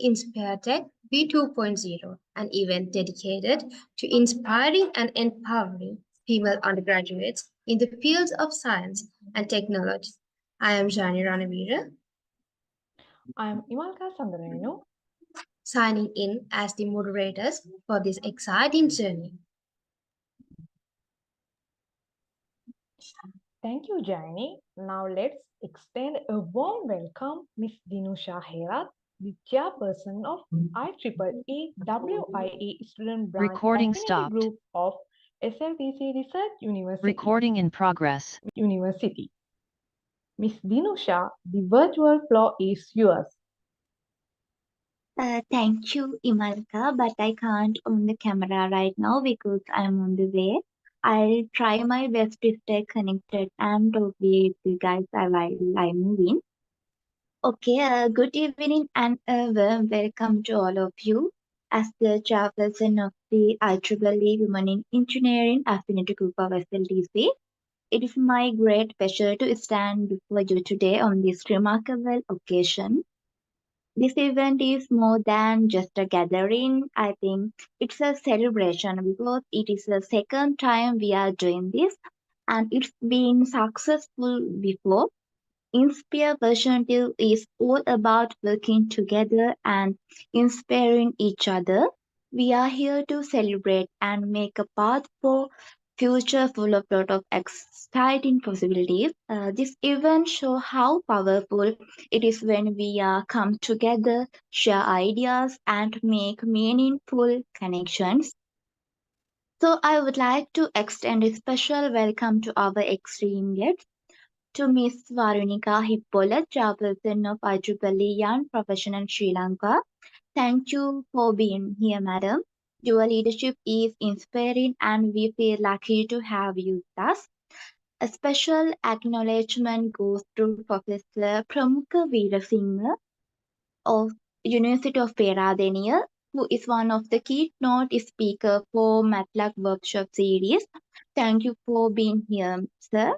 InspiHER V2.0, an event dedicated to inspiring and empowering female undergraduates in the fields of science and technology. I am Jani Ranavira, I am Imalka Sandarenu. signing in as the moderators for this exciting journey. Thank you, Jani. Now let's extend a warm welcome Miss Dinusha Herat, the chairperson of IEEE WIE Student Branch Recording Affinity stopped. Group of SLTC Research Recording in progress. University. Miss Dinusha, the virtual floor is yours. Thank you, Imalka, but I can't on the camera right now because I'm on the way. I'll try my best to stay connected and talk with you guys while I'm moving. Okay, good evening and a warm welcome to all of you. As the chairperson of the IEEE Women in Engineering Affinity Group of SLTC, it is my great pleasure to stand before you today on this remarkable occasion. This event is more than just a gathering. I think it's a celebration because it is the second time we are doing this and it's been successful before. InspiHER version 2 is all about working together and inspiring each other. We are here to celebrate and make a path for future full of lot of exciting possibilities. This event show how powerful it is when we come together, share ideas, and make meaningful connections. So I would like to extend a special welcome to our extreme guests to Ms. Varunika Hippola, chairperson of IEEE Young Professional Sri Lanka. Thank you for being here, madam. Your leadership is inspiring and we feel lucky to have you with us. A special acknowledgement goes to Professor Pramukha Veerasinghe of University of Peradeniya, who is one of the keynote speaker for MATLAB workshop series. Thank you for being here, sir.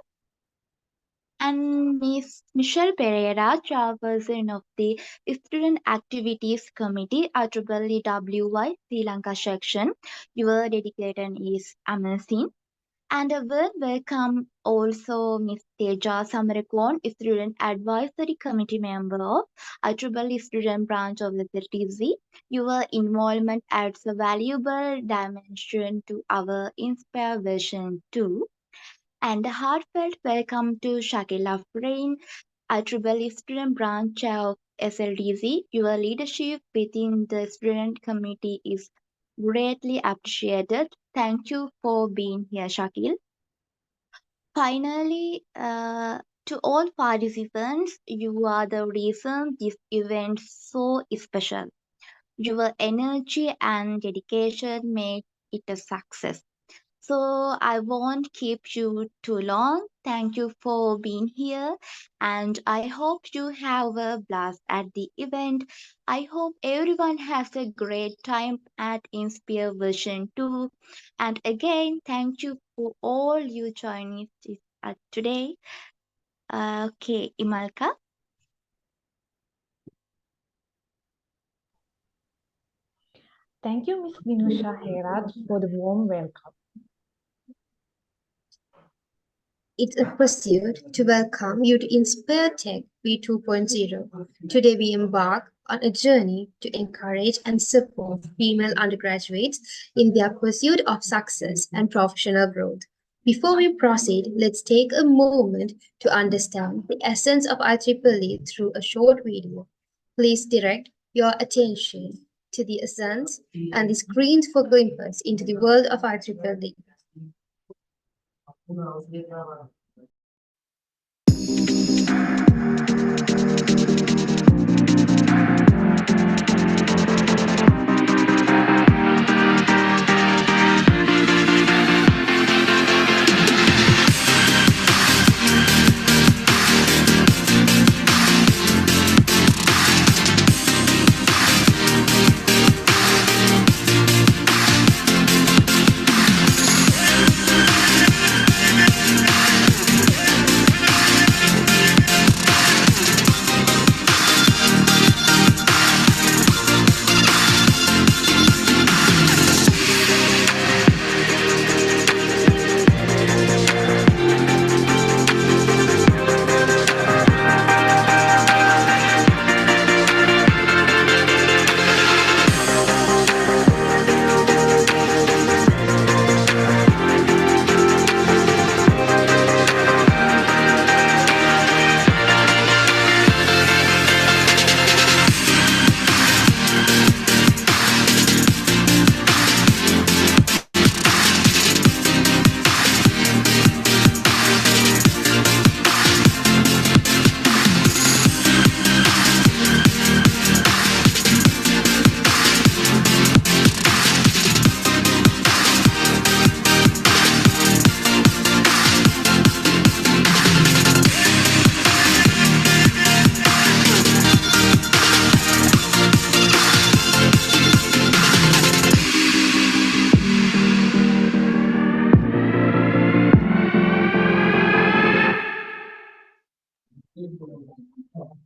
And Ms. Michelle Pereira, chairperson of the Student Activities Committee at IEEE Sri Lanka section. Your dedication is amazing. And a warm welcome also Ms. Teja Samarakon, Student Advisory Committee member of IEEE Student Branch of the SLTC. Your involvement adds a valuable dimension to our InspiHER version 2. And a heartfelt welcome to Shakila Frain, IEEE Student Branch Chair of SLTC. Your leadership within the student committee is greatly appreciated. Thank you for being here, Shakil. Finally, to all participants, you are the reason this event is so special. Your energy and dedication make it a success. So I won't keep you too long. Thank you for being here, and I hope you have a blast at the event. I hope everyone has a great time at InspiHER version 2. And again, thank you for all you joining us today. Okay, Imalka. Thank you, Miss Dinusha Herat, for the warm welcome. It's a pursuit to welcome you to InspiHER Tech V2.0. Today we embark on a journey to encourage and support female undergraduates in their pursuit of success and professional growth. Before we proceed, let's take a moment to understand the essence of IEEE through a short video. Please direct your attention to the essence and the screens for glimpses into the world of IEEE.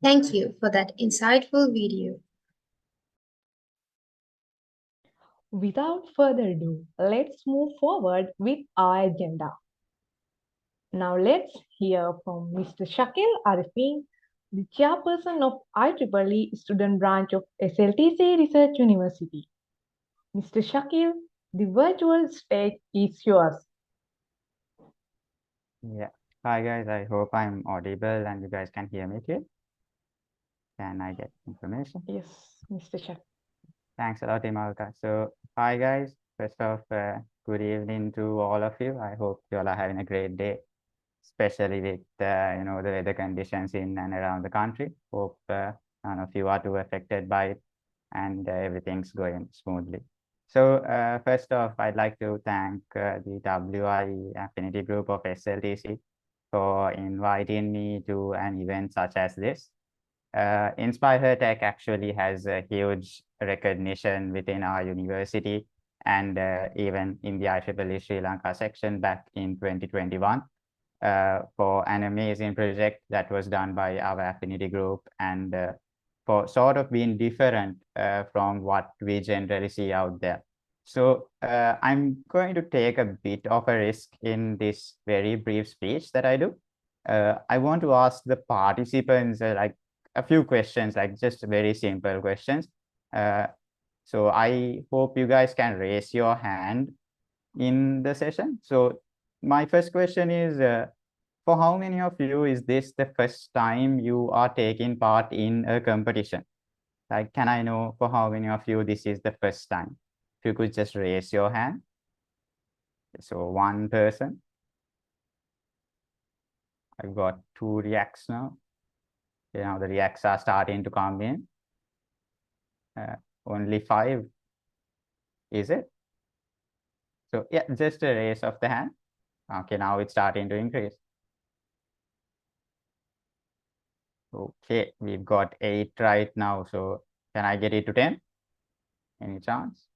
Thank you for that insightful video. Without further ado, let's move forward with our agenda. Now let's hear from Mr. Shakil Arifin, the chairperson of IEEE Student Branch of SLTC Research University. Mr. Shakil, the virtual stage is yours. Yeah. Hi guys, I hope I'm audible and you guys can hear me clear. Can I get information? Yes, Mr. Shakil. Thanks a lot, Imalka. So, hi guys. First off, good evening to all of you. I hope you all are having a great day, especially with the weather conditions in and around the country. Hope none of you are too affected by it and everything's going smoothly. So, first off, I'd like to thank the WIE Affinity Group of SLTC for inviting me to an event such as this. InspiHER Tech actually has a huge recognition within our university and even in the IEEE Sri Lanka section back in 2021 for an amazing project that was done by our affinity group and for sort of being different from what we generally see out there. So I'm going to take a bit of a risk in this very brief speech that I do. I want to ask the participants like a few questions, like just very simple questions. So I hope you guys can raise your hand in the session. So my first question is, for how many of you is this the first time you are taking part in a competition? Like, can I know for how many of you this is the first time? If you could just raise your hand. So one person. I've got 2 reacts now. The reacts are starting to come in. Only 5. Is it? So yeah, just a raise of the hand. Okay, now it's starting to increase. Okay, we've got 8 right now. So can I get it to 10? Any chance?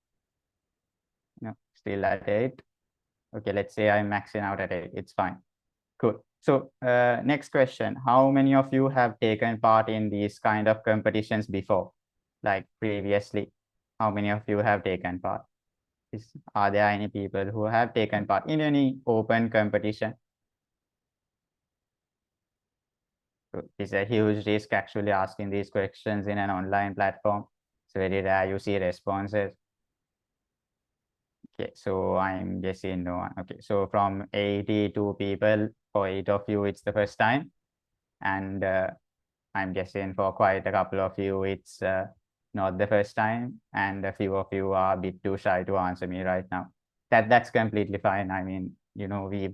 No, still at 8. Okay, let's say I'm maxing out at 8. It's fine. Cool. So next question. How many of you have taken part in these kind of competitions before? Like previously, how many of you have taken part? Are there any people who have taken part in any open competition? So it's a huge risk actually asking these questions in an online platform. It's very rare you see responses. Okay, so I'm guessing no one. Okay, so from 82 people, for 8 of you, it's the first time. And I'm guessing for quite a couple of you, it's not the first time. And a few of you are a bit too shy to answer me right now. That's completely fine. I mean, we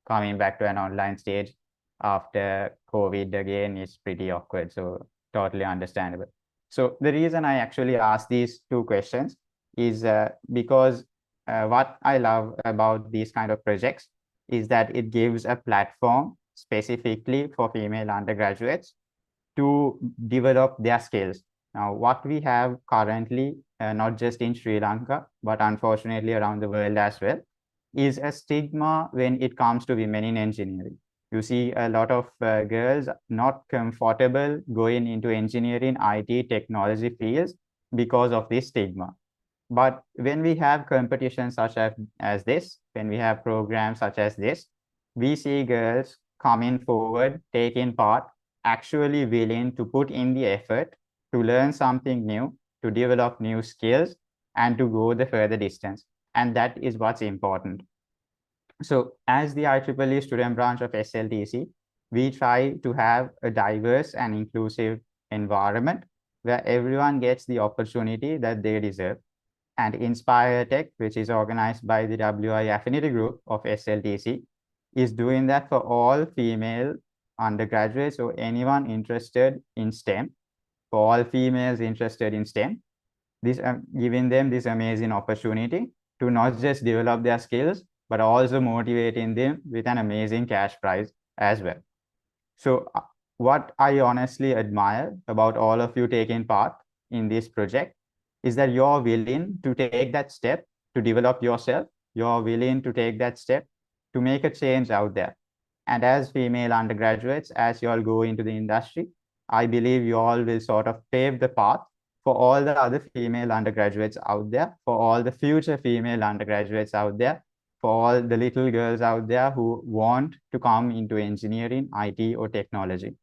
coming back to an online stage after COVID again is pretty awkward. So totally understandable. So the reason I actually asked these 2 questions is because what I love about these kind of projects is that it gives a platform specifically for female undergraduates to develop their skills. Now, what we have currently, not just in Sri Lanka, but unfortunately around the world as well, is a stigma when it comes to women in engineering. You see a lot of girls not comfortable going into engineering, IT, technology fields because of this stigma. But when we have competitions such as this, when we have programs such as this, we see girls coming forward, taking part, actually willing to put in the effort to learn something new, to develop new skills, and to go the further distance. And that is what's important. So as the IEEE student branch of SLTC, we try to have a diverse and inclusive environment where everyone gets the opportunity that they deserve. And InspiHER Tech, which is organized by the WI Affinity Group of SLTC, is doing that for all female undergraduates or anyone interested in STEM, for all females interested in STEM, giving them this amazing opportunity to not just develop their skills, but also motivating them with an amazing cash prize as well. So what I honestly admire about all of you taking part in this project is that you're willing to take that step to develop yourself. You're willing to take that step to make a change out there. And as female undergraduates, as you all go into the industry, I believe you all will sort of pave the path for all the other female undergraduates out there, for all the future female undergraduates out there, for all the little girls out there who want to come into engineering, IT, or technology.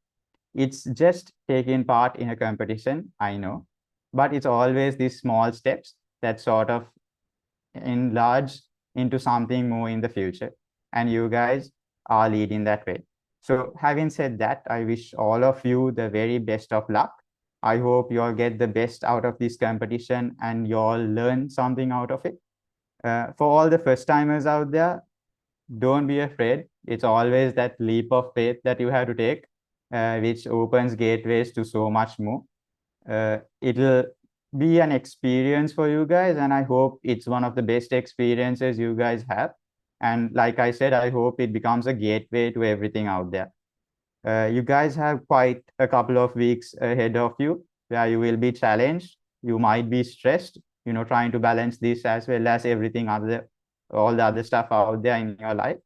It's just taking part in a competition, I know, but it's always these small steps that sort of enlarge into something more in the future. And you guys are leading that way. So having said that, I wish all of you the very best of luck. I hope you all get the best out of this competition and you all learn something out of it. For all the first timers out there, don't be afraid. It's always that leap of faith that you have to take, which opens gateways to so much more. It'll be an experience for you guys, and I hope it's one of the best experiences you guys have. And like I said, I hope it becomes a gateway to everything out there. You guys have quite a couple of weeks ahead of you where you will be challenged. You might be stressed, trying to balance this as well as everything other, all the other stuff out there in your life.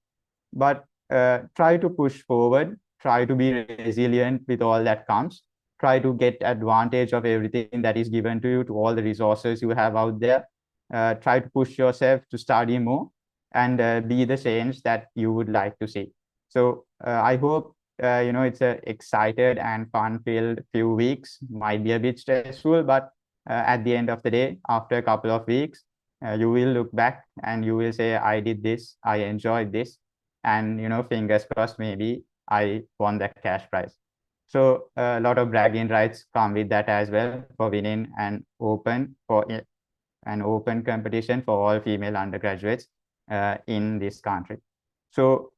But try to push forward, try to be resilient with all that comes, try to get advantage of everything that is given to you, to all the resources you have out there. Try to push yourself to study more and be the change that you would like to see. So I hope it's a excited and fun-filled few weeks. Might be a bit stressful, but at the end of the day, after a couple of weeks, you will look back and you will say, I did this, I enjoyed this, and fingers crossed, maybe I won that cash prize. So a lot of bragging rights come with that as well, for winning an open competition for all female undergraduates in this country. So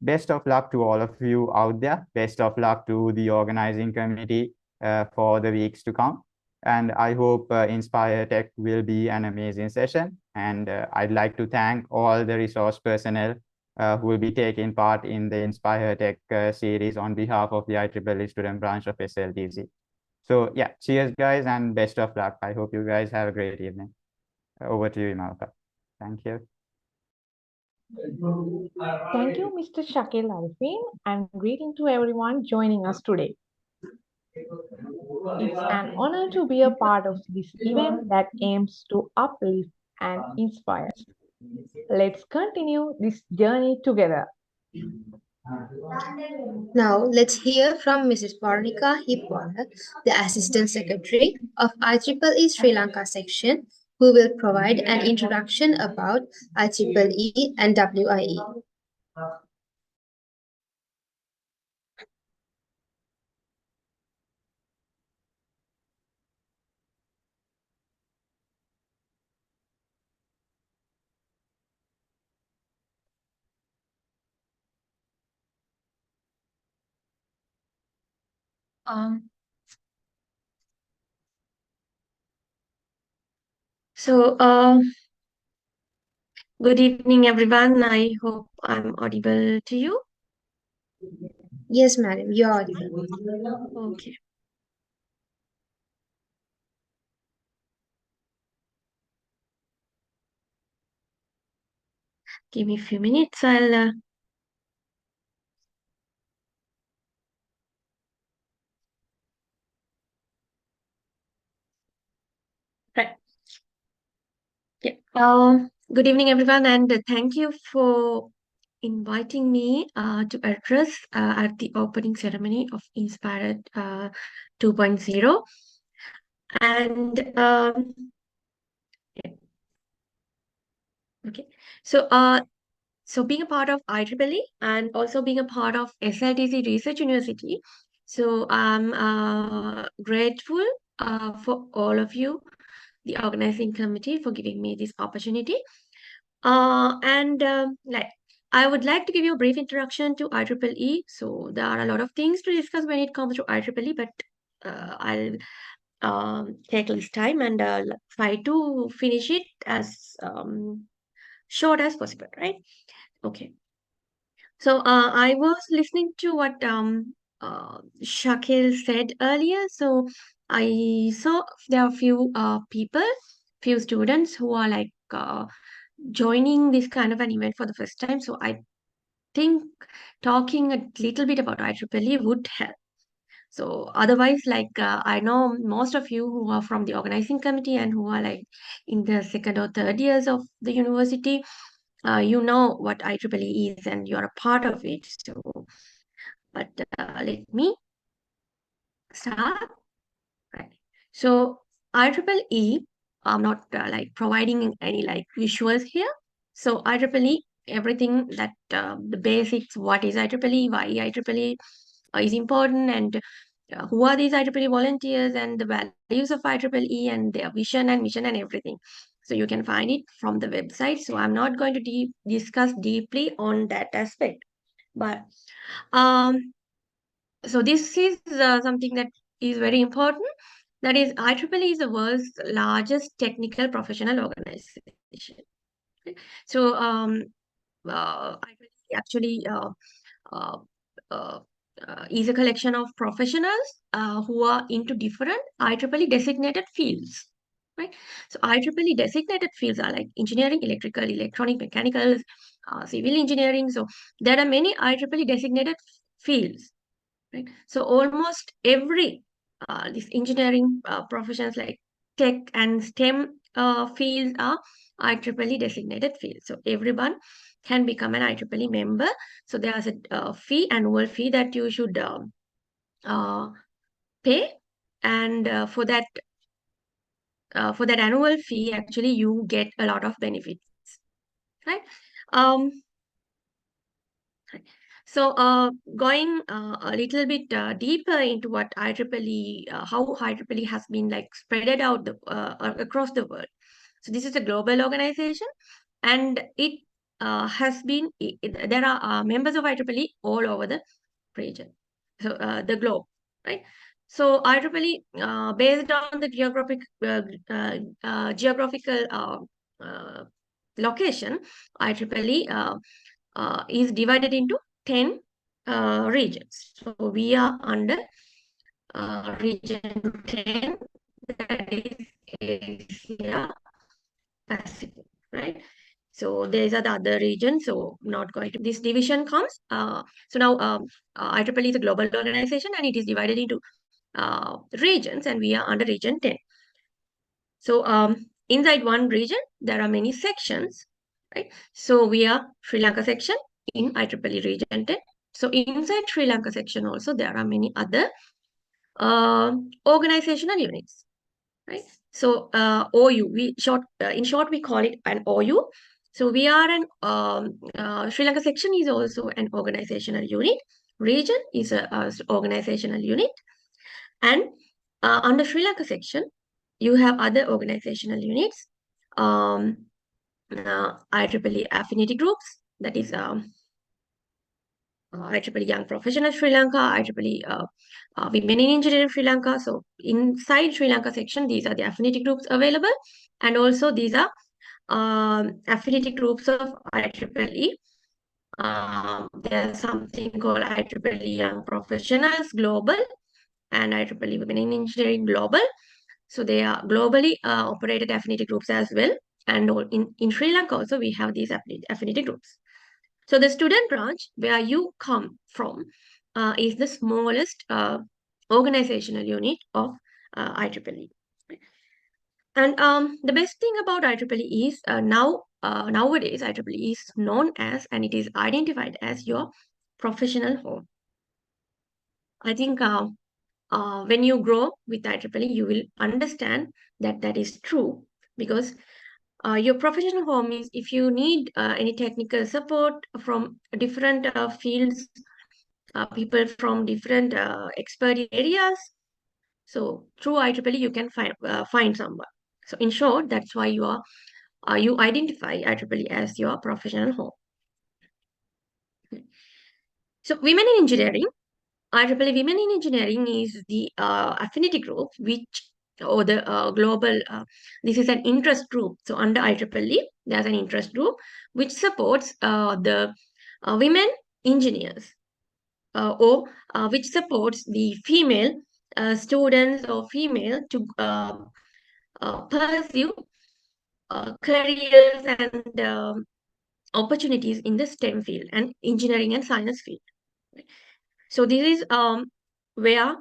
best of luck to all of you out there. Best of luck to the organizing committee for the weeks to come. And I hope InspiHER Tech will be an amazing session. And I'd like to thank all the resource personnel who will be taking part in the InspiHER Tech series on behalf of the IEEE student branch of SLTC. So yeah, cheers guys and best of luck. I hope you guys have a great evening. Over to you, Imalka. Thank you. Thank you, Mr. Shakil Arifin, and greeting to everyone joining us today. It's an honor to be a part of this event that aims to uplift and inspire. Let's continue this journey together. Now, let's hear from Mrs. Varnika Hipwala, the Assistant Secretary of IEEE Sri Lanka section, who will provide an introduction about IEEE and WIE. Um, so, good evening, everyone. I hope I'm audible to you. Yes, madam, you're audible. Okay. Give me a few minutes. I'll right. Yeah. Good evening, everyone, and thank you for inviting me to address at the opening ceremony of InspiHER 2.0. And yeah. Okay. So being a part of IEEE and also being a part of SLTC Research University, so I'm grateful for all of you, the organizing committee, for giving me this opportunity. Like I would like to give you a brief introduction to IEEE. So there are a lot of things to discuss when it comes to IEEE, but I'll take less time and try to finish it as short as possible, right? Okay. So I was listening to what Shakil said earlier. So I saw there are a few people, few students who are like joining this kind of an event for the first time. So I think talking a little bit about IEEE would help. So otherwise, like I know most of you who are from the organizing committee and who are like in the second or third years of the university, you know what IEEE is and you are a part of it. So, but let me start. Right. So IEEE, I'm not like providing any like visuals here. So IEEE, everything that the basics, what is IEEE, why IEEE is important, and who are these IEEE volunteers, and the values of IEEE, and their vision and mission and everything. So you can find it from the website. So I'm not going to discuss deeply on that aspect, but um, so this is something that is very important. That is, IEEE is the world's largest technical professional organization. So IEEE actually uh, uh, is a collection of professionals who are into different IEEE designated fields. Right. So IEEE designated fields are like engineering, electrical, electronic, mechanical, civil engineering. So there are many IEEE designated fields. Right. So almost every these engineering professions like tech and STEM fields are IEEE designated fields. So everyone can become an IEEE member. So there's a annual fee that you should uh, pay, and for that annual fee, actually you get a lot of benefits, right? Um, So, going a little bit deeper into what IEEE, how IEEE has been like spread out across the world. So, this is a global organization, and it has been. There are members of IEEE all over the region, so the globe, right? So, IEEE, based on the geographical location, IEEE is divided into 10 regions. So we are under region 10, that is Asia Pacific, right? So these are the other regions. So not going to this division comes. So now IEEE is a global organization and it is divided into regions, and we are under region 10. So inside one region, there are many sections, right? So we are Sri Lanka section in IEEE region 10. So inside Sri Lanka section also, there are many other organizational units, right? So OU, in short, we call it an OU. So we are Sri Lanka section is also an organizational unit. Region is a organizational unit. And under Sri Lanka section, you have other organizational units, IEEE affinity groups, that is IEEE Young Professionals Sri Lanka, IEEE Women in Engineering Sri Lanka. So inside Sri Lanka section, these are the affinity groups available, and also these are affinity groups of IEEE. There's something called IEEE Young Professionals Global and IEEE Women in Engineering Global. So they are globally operated affinity groups as well. And in Sri Lanka also, we have these affinity groups. So the student branch where you come from is the smallest organizational unit of IEEE. And the best thing about IEEE is nowadays IEEE is known as, and it is identified as, your professional home. I think when you grow with IEEE, you will understand that that is true, because your professional home is if you need any technical support from different fields, people from different expert areas. So through IEEE, you can find someone. So in short, that's why you identify IEEE as your professional home. So women in engineering. IEEE Women in Engineering is the affinity group or the global, this is an interest group. So under IEEE, there's an interest group which supports the women engineers, or which supports the female students or female to pursue careers and opportunities in the STEM field and engineering and science field. So this is where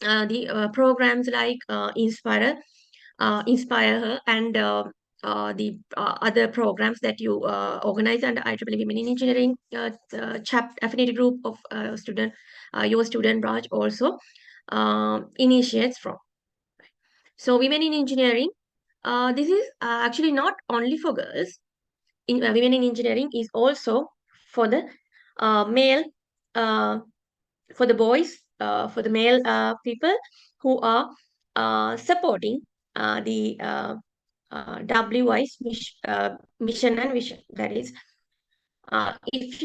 the programs like InspiHER, and the other programs that you organize under IEEE Women in Engineering affinity group of your student branch also initiates from. So Women in Engineering, this is actually not only for girls. Women in Engineering is also for the male, for the boys, for the male people who are supporting the WI's mission and vision. That is, if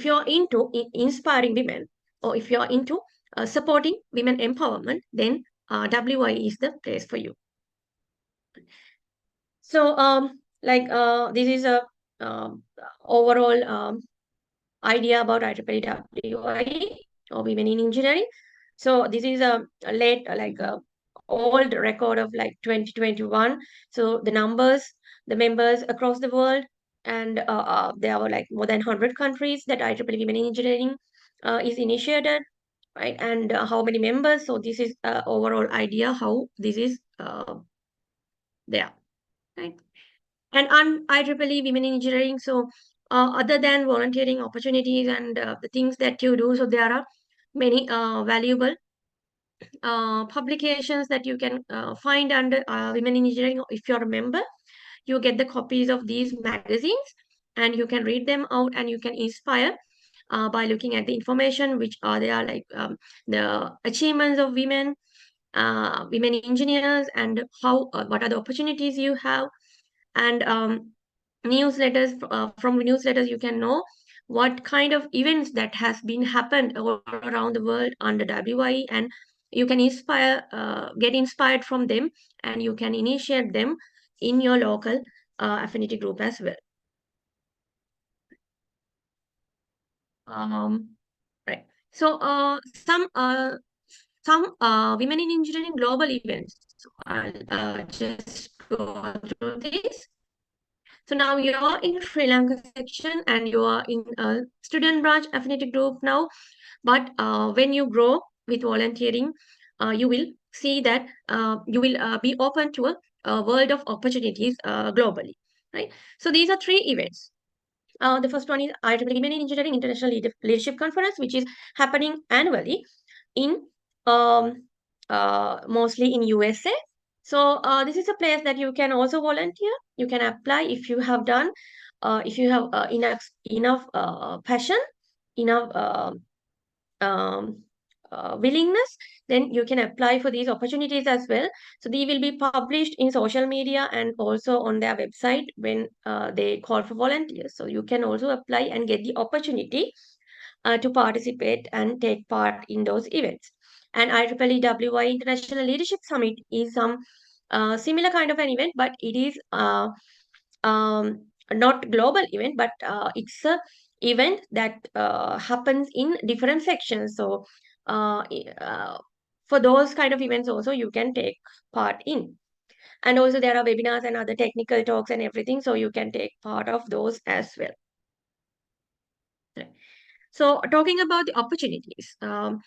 you're into inspiring women, or if you're into supporting women empowerment, then WI is the place for you. So this is a overall idea about IEEE WIE, or Women in Engineering. So this is a late old record of like 2021. So the members across the world, and there were like more than 100 countries that IEEE Women in Engineering is initiated, right? And how many members? So this is overall idea how this is there, right? And on IEEE Women in Engineering, so other than volunteering opportunities and the things that you do, so there are many valuable publications that you can find under Women in Engineering. If you're a member, you get the copies of these magazines, and you can read them out, and you can inspire by looking at the information which are there, like the achievements of women, women engineers, and how what are the opportunities you have, and newsletters. From newsletters you can know what kind of events that has been happened all around the world under WIE, and you can get inspired from them, and you can initiate them in your local affinity group as well. Right. So some Women in Engineering global events. So I'll just go through this. So now you are in Sri Lanka section, and you are in a student branch affinity group now. But when you grow with volunteering, you will see that you will be open to a world of opportunities globally, right? So these are 3 events. The first one is IEEE Women in Engineering International Leadership Conference, which is happening annually in mostly in USA. So this is a place that you can also volunteer. You can apply if you have done, if you have enough passion, enough willingness, then you can apply for these opportunities as well. So they will be published in social media and also on their website when they call for volunteers. So you can also apply and get the opportunity to participate and take part in those events. And IEEE WI International Leadership Summit is some similar kind of an event, but it is not global event, but it's a event that happens in different sections. So for those kind of events also you can take part in. And also there are webinars and other technical talks and everything, so you can take part of those as well. So talking about the opportunities, from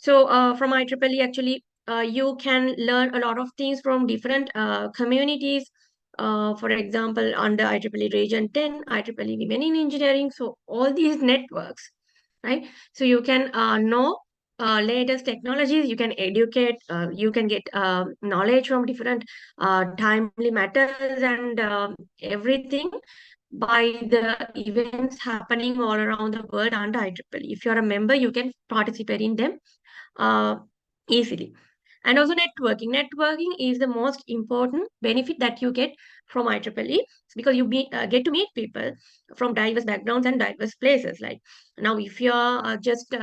IEEE, actually, you can learn a lot of things from different communities. For example, under IEEE Region 10, IEEE Women in Engineering. So all these networks, right? So you can know latest technologies. You can educate. You can get knowledge from different timely matters and everything by the events happening all around the world under IEEE. If you're a member, you can participate in them uh, easily. And also networking. Networking is the most important benefit that you get from IEEE, because you get to meet people from diverse backgrounds and diverse places. Like now, if you're just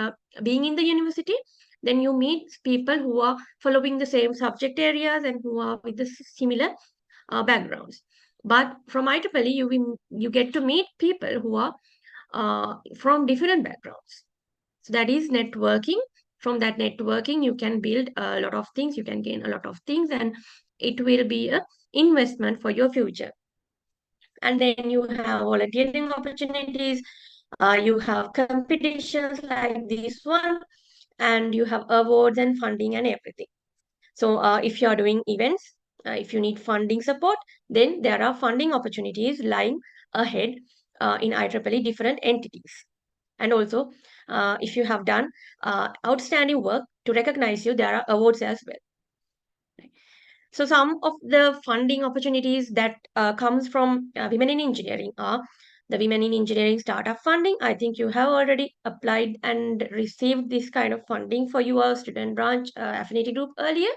being in the university, then you meet people who are following the same subject areas and who are with the similar backgrounds. But from IEEE, you get to meet people who are from different backgrounds. So that is networking. From that networking, you can build a lot of things, you can gain a lot of things, and it will be an investment for your future. And then you have volunteering opportunities, you have competitions like this one, and you have awards and funding and everything. So if you are doing events, if you need funding support, then there are funding opportunities lying ahead in IEEE different entities. And also, if you have done outstanding work to recognize you, there are awards as well. So some of the funding opportunities that comes from women in engineering are the Women in Engineering Startup Funding. I think you have already applied and received this kind of funding for your student branch affinity group earlier.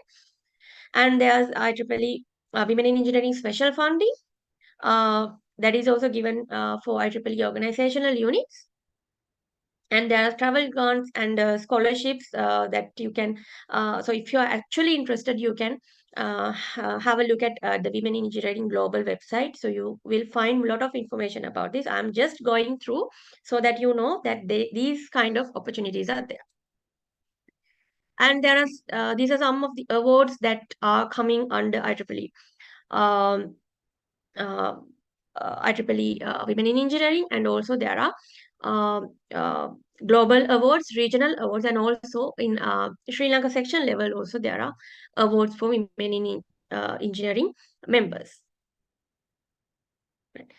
And there's IEEE Women in Engineering Special Funding that is also given for IEEE organizational units. And there are travel grants and scholarships that you can, so if you are actually interested, you can have a look at the Women in Engineering Global website. So you will find a lot of information about this. I'm just going through so that you know that these kind of opportunities are there. And there are these are some of the awards that are coming under IEEE. Um, uh, IEEE Women in Engineering, and also there are um, uh, global awards, regional awards, and also in Sri Lanka section level also there are awards for women in engineering members. Right.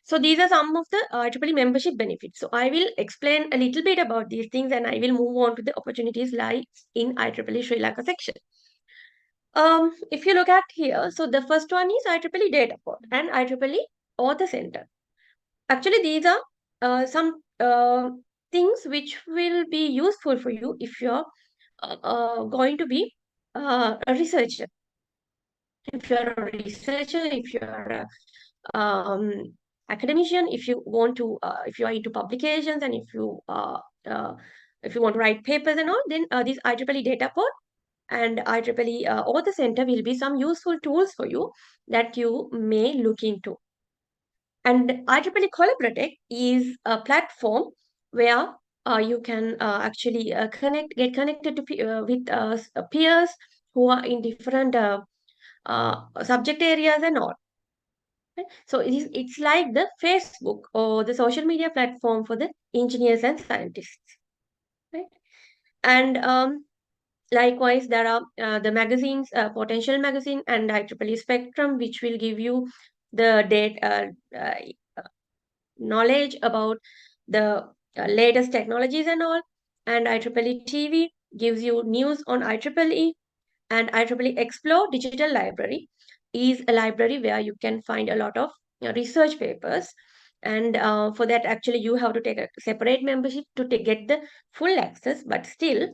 So these are some of the IEEE membership benefits. So I will explain a little bit about these things, and I will move on to the opportunities lie in IEEE Sri Lanka section. If you look at here, so the first one is IEEE Data Pod and IEEE Author Center. Actually, these are some things which will be useful for you if you're going to be a researcher. If you're a researcher, if you're a academician, if you want to, if you are into publications, and if you want to write papers and all, then this IEEE Data Pod and IEEE Author Center will be some useful tools for you that you may look into. And IEEE Collaborate is a platform where you can actually get connected to with peers who are in different subject areas and all. Right? So it's like the Facebook or the social media platform for the engineers and scientists. Right? And likewise, there are the magazines, Potential Magazine and IEEE Spectrum, which will give you the knowledge about the latest technologies and all. And IEEE TV gives you news on IEEE, and IEEE Explore Digital Library is a library where you can find a lot of research papers. And for that, actually, you have to take a separate membership to get the full access. But still,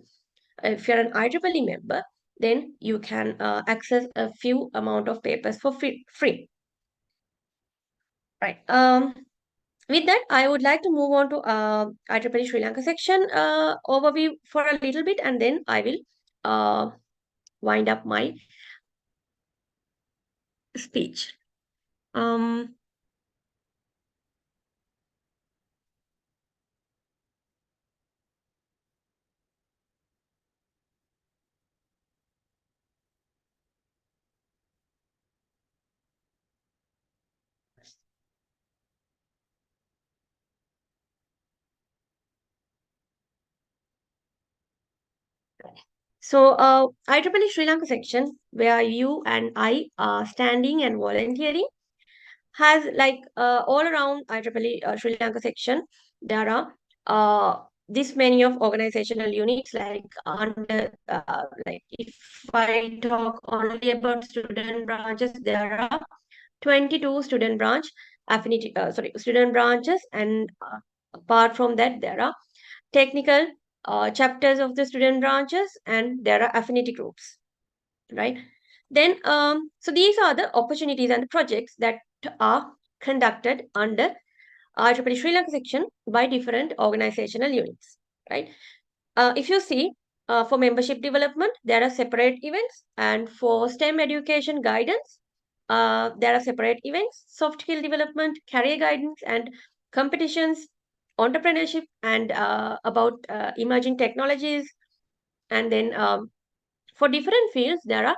if you're an IEEE member, then you can access a few amount of papers for free. Right. With that, I would like to move on to IEEE Sri Lanka section overview for a little bit, and then I will wind up my speech. So, IEEE Sri Lanka section, where you and I are standing and volunteering, has like all around IEEE Sri Lanka section, there are this many of organizational units, like under like if I talk only about student branches, there are 22 student branch affinity student branches, and apart from that there are technical chapters of the student branches, and there are affinity groups, right? Then so these are the opportunities and the projects that are conducted under IEEE Sri Lanka section by different organizational units, right? If you see, for membership development, there are separate events, and for STEM education guidance, there are separate events, soft skill development, career guidance, and competitions, entrepreneurship, and about emerging technologies. And then for different fields, there are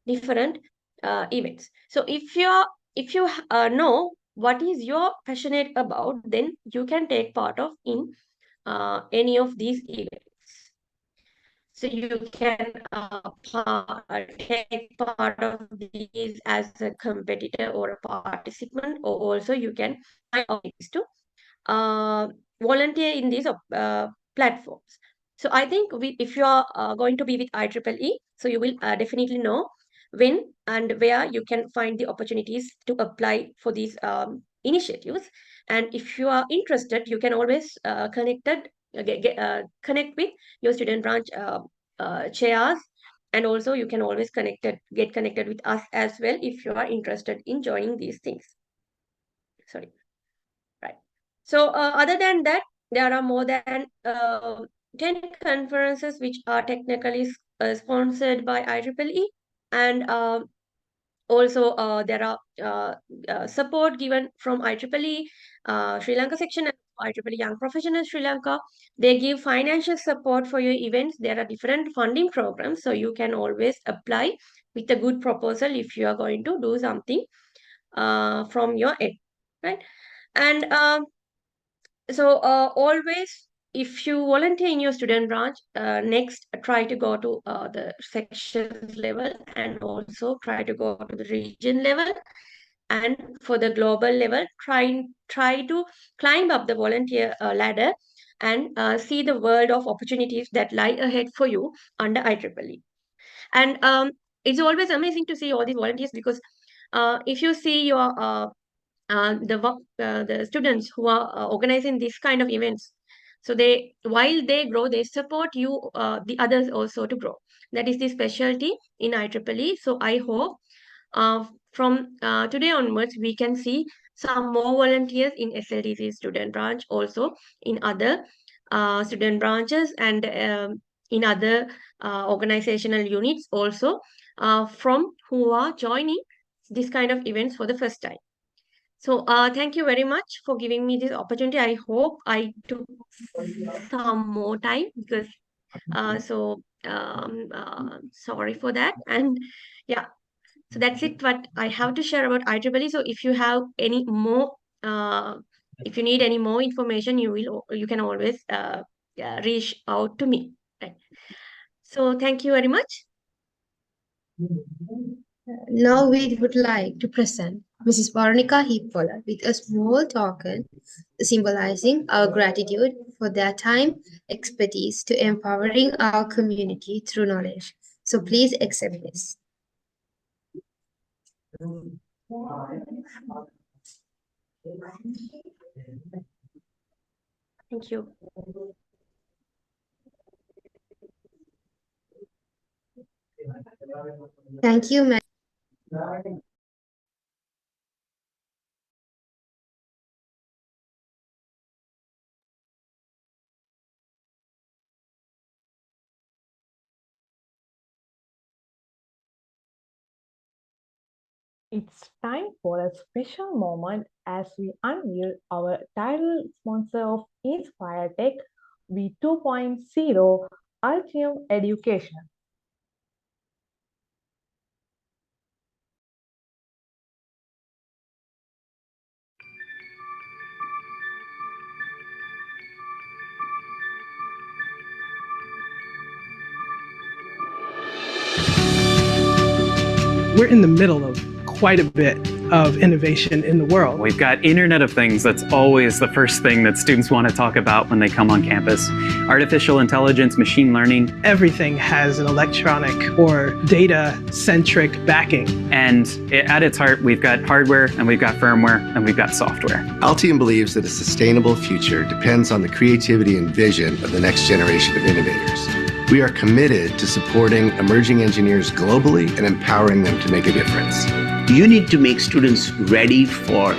different events. So if you know what is you're passionate about, then you can take part of in any of these events. So you can take part of these as a competitor or a participant, or also you can find opportunities to volunteer in these platforms. So I think if you are going to be with IEEE, so you will definitely know when and where you can find the opportunities to apply for these initiatives. And if you are interested, you can always connect with your student branch chairs, and also you can always get connected with us as well if you are interested in joining these things. Sorry. Right. So other than that, there are more than 10 conferences which are technically sponsored by IEEE, and also there are support given from IEEE Sri Lanka section and IEEE Young Professionals Sri Lanka. They give financial support for your events. There are different funding programs, so you can always apply with a good proposal if you are going to do something from your end, right? And so always, if you volunteer in your student branch, next try to go to the sections level, and also try to go to the region level, and for the global level, try to climb up the volunteer ladder, and see the world of opportunities that lie ahead for you under IEEE. And it's always amazing to see all these volunteers, because if you see your the students who are organizing this kind of events, so they, while they grow, they support you the others also to grow. That is the specialty in IEEE. So I hope from today onwards we can see some more volunteers in SLTC student branch, also in other student branches, and in other organizational units also, from who are joining this kind of events for the first time. So thank you very much for giving me this opportunity. I hope I took some more time, because sorry for that. And yeah, so that's it what I have to share about IEEE. So if you have any more, if you need any more information, you can always reach out to me. Right. So thank you very much. Now we would like to present Mrs. Varnika Hippola with a small token symbolizing our gratitude for their time, expertise to empowering our community through knowledge. So please accept this. Thank you. Thank you, ma'am. It's time for a special moment as we unveil our title sponsor of InspiHER Tech V2.0 Altium Education. We're in the middle of quite a bit of innovation in the world. We've got Internet of Things. That's always the first thing that students want to talk about when they come on campus. Artificial intelligence, machine learning. Everything has an electronic or data-centric backing. And at its heart, we've got hardware, and we've got firmware, and we've got software. Altium believes that a sustainable future depends on the creativity and vision of the next generation of innovators. We are committed to supporting emerging engineers globally and empowering them to make a difference. You need to make students ready for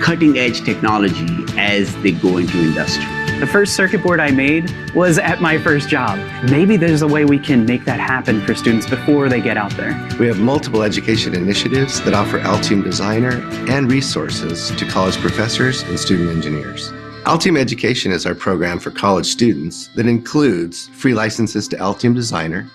cutting-edge technology as they go into industry. The first circuit board I made was at my first job. Maybe there's a way we can make that happen for students before they get out there. We have multiple education initiatives that offer Altium Designer and resources to college professors and student engineers. Altium Education is our program for college students that includes free licenses to Altium Designer,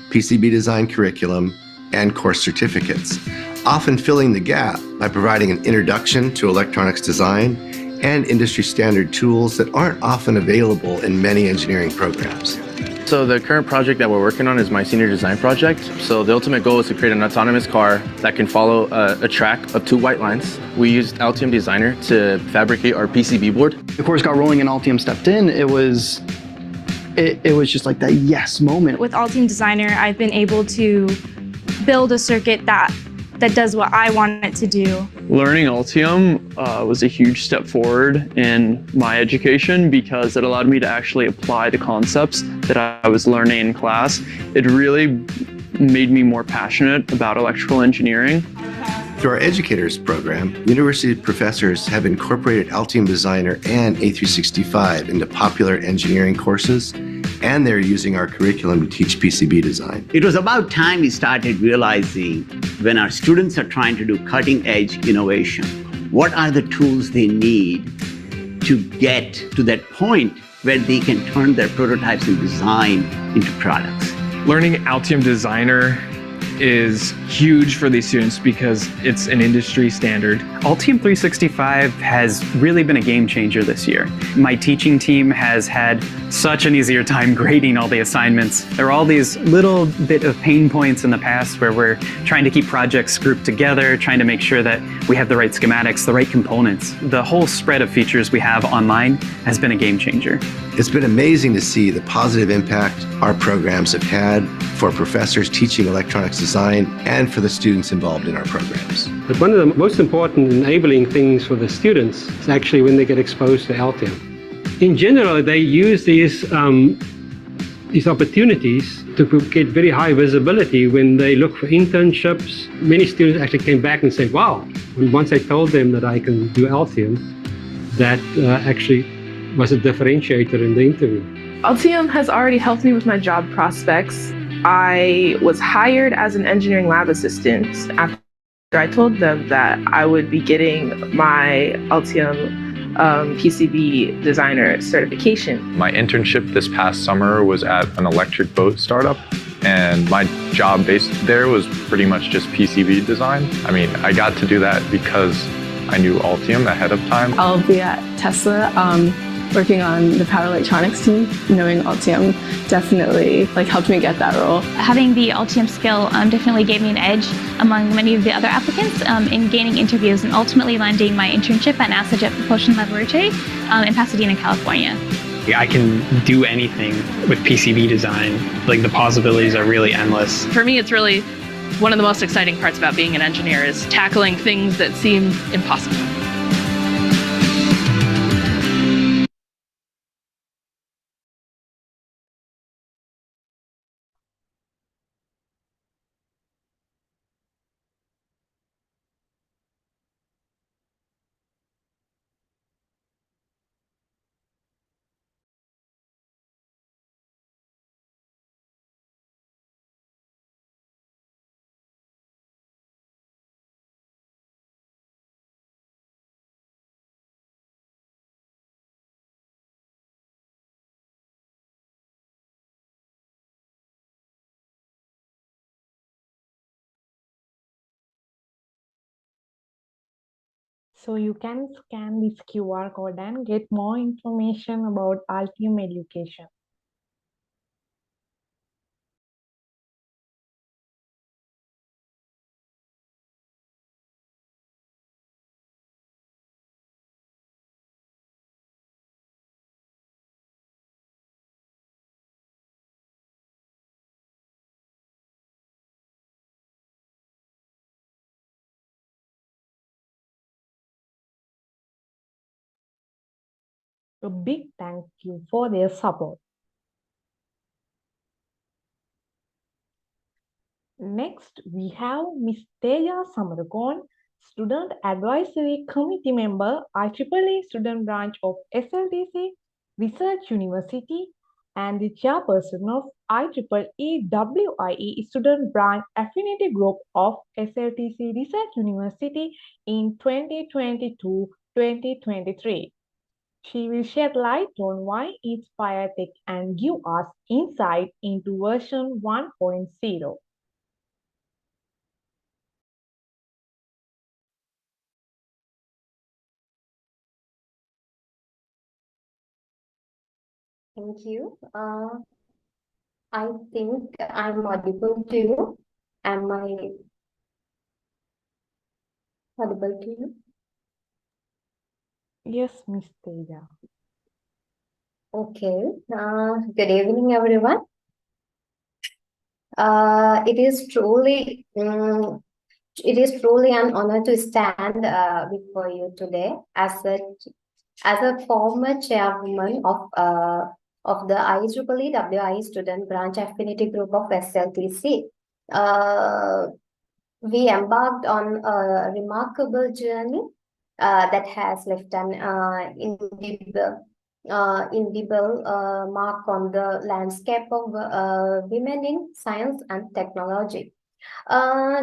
PCB design curriculum, and course certificates, often filling the gap by providing an introduction to electronics design and industry standard tools that aren't often available in many engineering programs. So the current project that we're working on is my senior design project. So the ultimate goal is to create an autonomous car that can follow a track of 2 white lines. We used Altium Designer to fabricate our PCB board. The course got rolling and Altium stepped in. It was just like that yes moment. With Altium Designer, I've been able to build a circuit that does what I want it to do. Learning Altium was a huge step forward in my education because it allowed me to actually apply the concepts that I was learning in class. It really made me more passionate about electrical engineering. Through our educators program, university professors have incorporated Altium Designer and A365 into popular engineering courses, and they're using our curriculum to teach PCB design. It was about time we started realizing when our students are trying to do cutting-edge innovation, what are the tools they need to get to that point where they can turn their prototypes and design into products. Learning Altium Designer is huge for these students because it's an industry standard. Altium 365 has really been a game changer this year. My teaching team has had such an easier time grading all the assignments. There are all these little bit of pain points in the past where we're trying to keep projects grouped together, trying to make sure that we have the right schematics, the right components. The whole spread of features we have online has been a game changer. It's been amazing to see the positive impact our programs have had for professors teaching electronics design and for the students involved in our programs. But one of the most important enabling things for the students is actually when they get exposed to Altium. In general, they use these opportunities to get very high visibility when they look for internships. Many students actually came back and said, wow, once I told them that I can do Altium, that actually was a differentiator in the interview. Altium has already helped me with my job prospects. I was hired as an engineering lab assistant after I told them that I would be getting my Altium PCB designer certification. My internship this past summer was at an electric boat startup, and my job based there was pretty much just PCB design. I mean, I got to do that because I knew Altium ahead of time. I'll be at Tesla working on the power electronics team. Knowing Altium definitely helped me get that role. Having the Altium skill definitely gave me an edge among many of the other applicants in gaining interviews and ultimately landing my internship at NASA Jet Propulsion Laboratory in Pasadena, California. I can do anything with PCB design. The possibilities are really endless. For me, it's really one of the most exciting parts about being an engineer is tackling things that seem impossible. So you can scan this QR code and get more information about Altium education. A big thank you for their support. Next, we have Ms. Teja Samarakon, Student Advisory Committee Member, IEEE Student Branch of SLTC Research University, and the Chairperson of IEEE WIE Student Branch Affinity Group of SLTC Research University in 2022-2023. She will shed light on why InspiHER Tech and give us insight into version 1.0. Thank you. I think I'm audible to you. Am I audible to you? Yes, Miss Teja. Okay. Good evening, everyone. It is truly an honor to stand before you today as a former chairwoman of the IEEE WIE Student Branch Affinity Group of SLTC. We embarked on a remarkable journey that has left an indelible mark on the landscape of women in science and technology.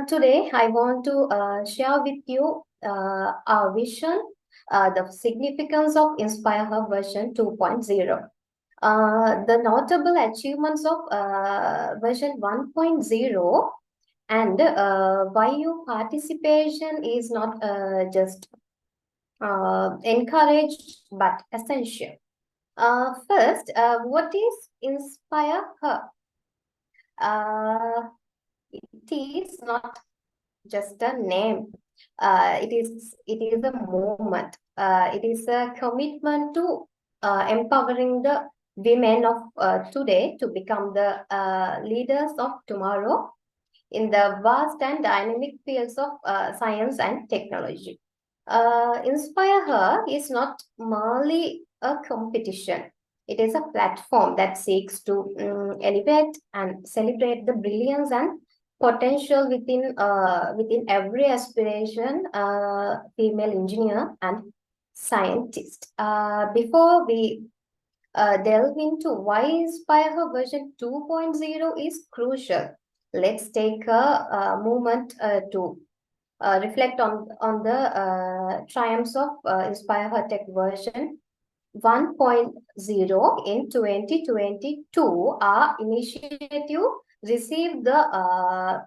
Today, I want to share with you our vision, the significance of InspiHER version 2.0. The notable achievements of version 1.0 and why your participation is not just encouraged but essential. First, what is InspiHER? It is not just a name. It is a movement. It is a commitment to empowering the women of today to become the leaders of tomorrow in the vast and dynamic fields of science and technology. InspiHER is not merely a competition. It is a platform that seeks to elevate and celebrate the brilliance and potential within every aspiration female engineer and scientist. Before we delve into why InspiHER version 2.0 is crucial, let's take a moment to reflect on the triumphs of InspiHER Tech version 1.0 in 2022. Our initiative received the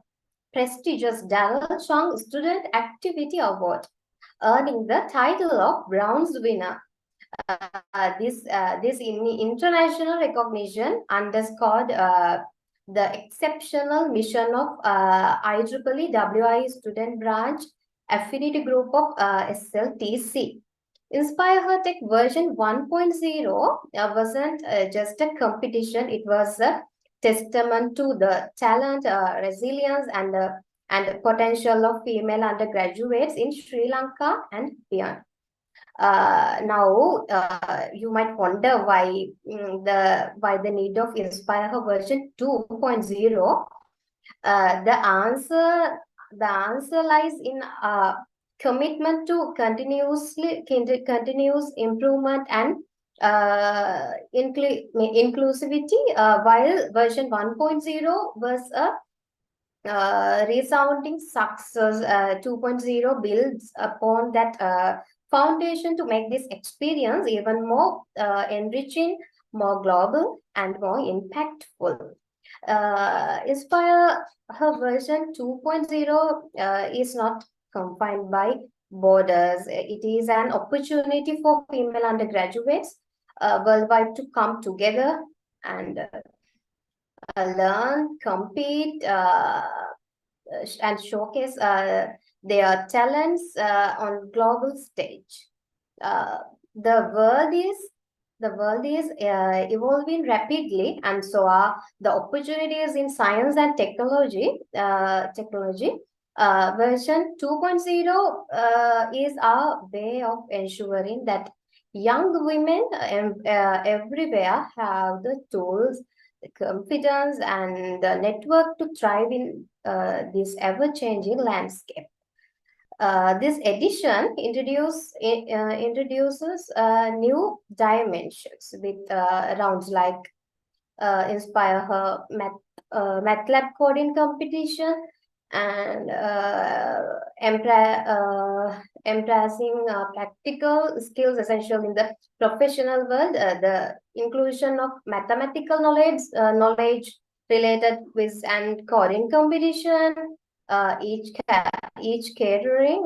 prestigious Darrell Chung Student Activity Award, earning the title of bronze winner. This international recognition underscored the exceptional mission of IEEE WIE Student Branch Affinity Group of SLTC. InspiHER Tech version 1.0 wasn't just a competition, it was a testament to the talent, resilience, and potential of female undergraduates in Sri Lanka and beyond. Now, you might wonder why the need of InspiHER version 2.0. The answer lies in commitment to continuous improvement and inclusivity. While version 1.0 was a resounding success, 2.0 builds upon that foundation to make this experience even more enriching, more global, and more impactful. InspiHER version 2.0 is not confined by borders. It is an opportunity for female undergraduates worldwide to come together and learn, compete, and showcase their talents on global stage. The world is evolving rapidly, and so are the opportunities in science and technology. Version 2.0 is our way of ensuring that young women everywhere have the tools, the confidence, and the network to thrive in this ever-changing landscape. This edition introduces new dimensions with rounds like InspiHER Math Lab coding competition and embracing practical skills essential in the professional world, the inclusion of mathematical knowledge related quiz and coding competition, each catering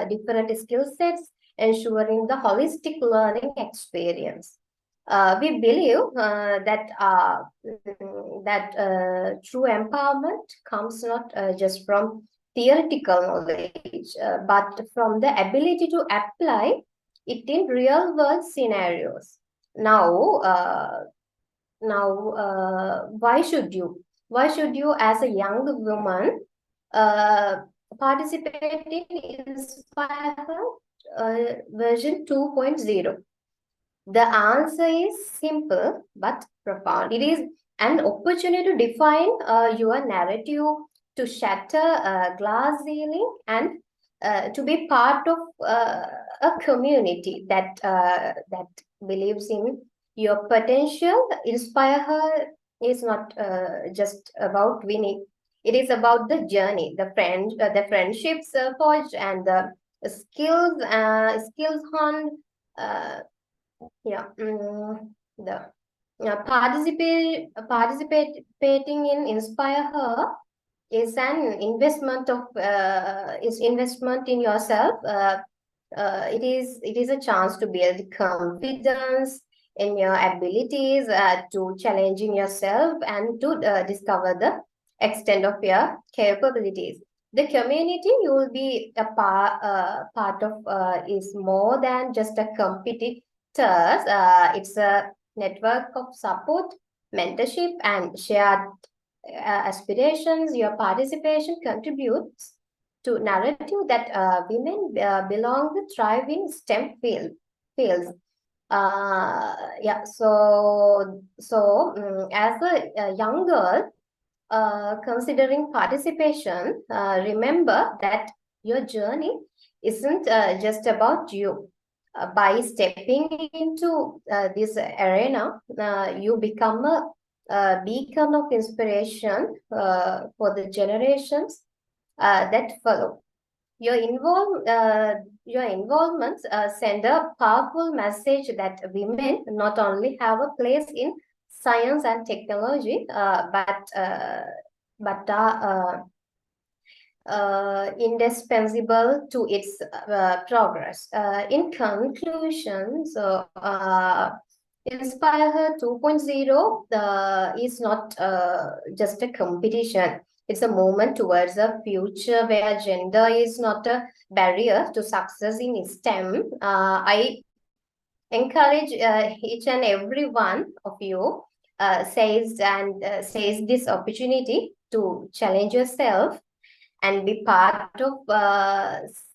different skill sets, ensuring the holistic learning experience. We believe that true empowerment comes not just from theoretical knowledge, but from the ability to apply it in real world scenarios. Why should you? Why should you, as a young woman, participate in InspiHER version 2.0? The answer is simple but profound. It is an opportunity to define your narrative, to shatter a glass ceiling, and to be part of a community that believes in your potential. InspiHER is not just about winning. It is about the journey, the friendships forged, and the skills honed. The participating in InspiHER is an investment in yourself. It is a chance to build confidence in your abilities, to challenging yourself, and to discover the extent of your capabilities. The community you will be a part of is more than just a competitor. It's a network of support, mentorship, and shared aspirations. Your participation contributes to narrative that women belong to thrive in STEM fields. As a young girl considering participation, remember that your journey isn't just about you. By stepping into this arena, you become a beacon of inspiration for the generations that follow. Your involvements send a powerful message that women not only have a place in science and technology, but are indispensable to its progress. In conclusion, InspiHER 2.0 is not just a competition. It's a movement towards a future where gender is not a barrier to success in STEM. I encourage each and every one of you says this opportunity to challenge yourself and be part of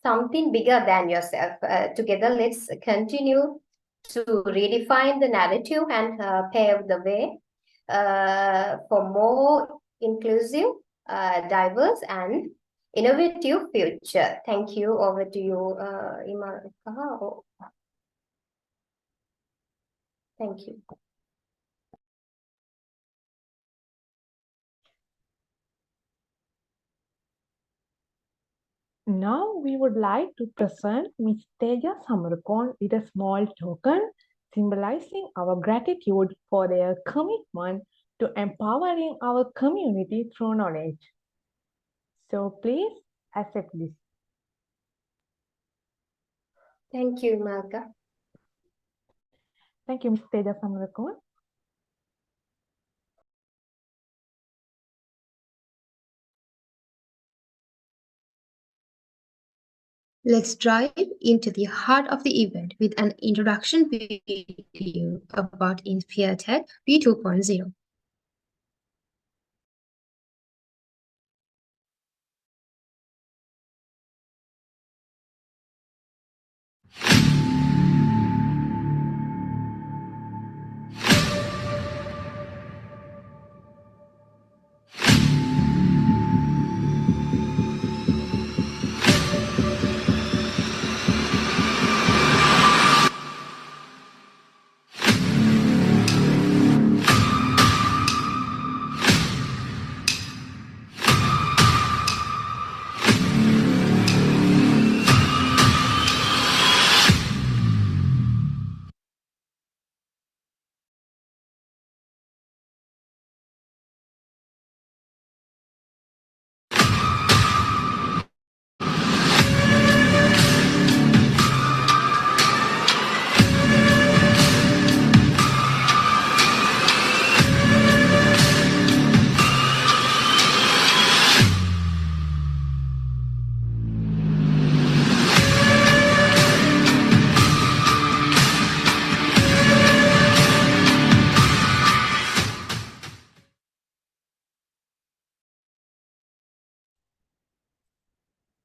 something bigger than yourself. Together, let's continue to redefine the narrative and pave the way for more inclusive, diverse, and innovative future. Thank you. Over to you, Imarika. Thank you. Now we would like to present Ms. Teja Samarakon with a small token symbolizing our gratitude for their commitment to empowering our community through knowledge. So please accept this. Thank you, Imarika. Thank you, Ms. Teja Samarakon. Let's dive into the heart of the event with an introduction video about InspiHER V2.0.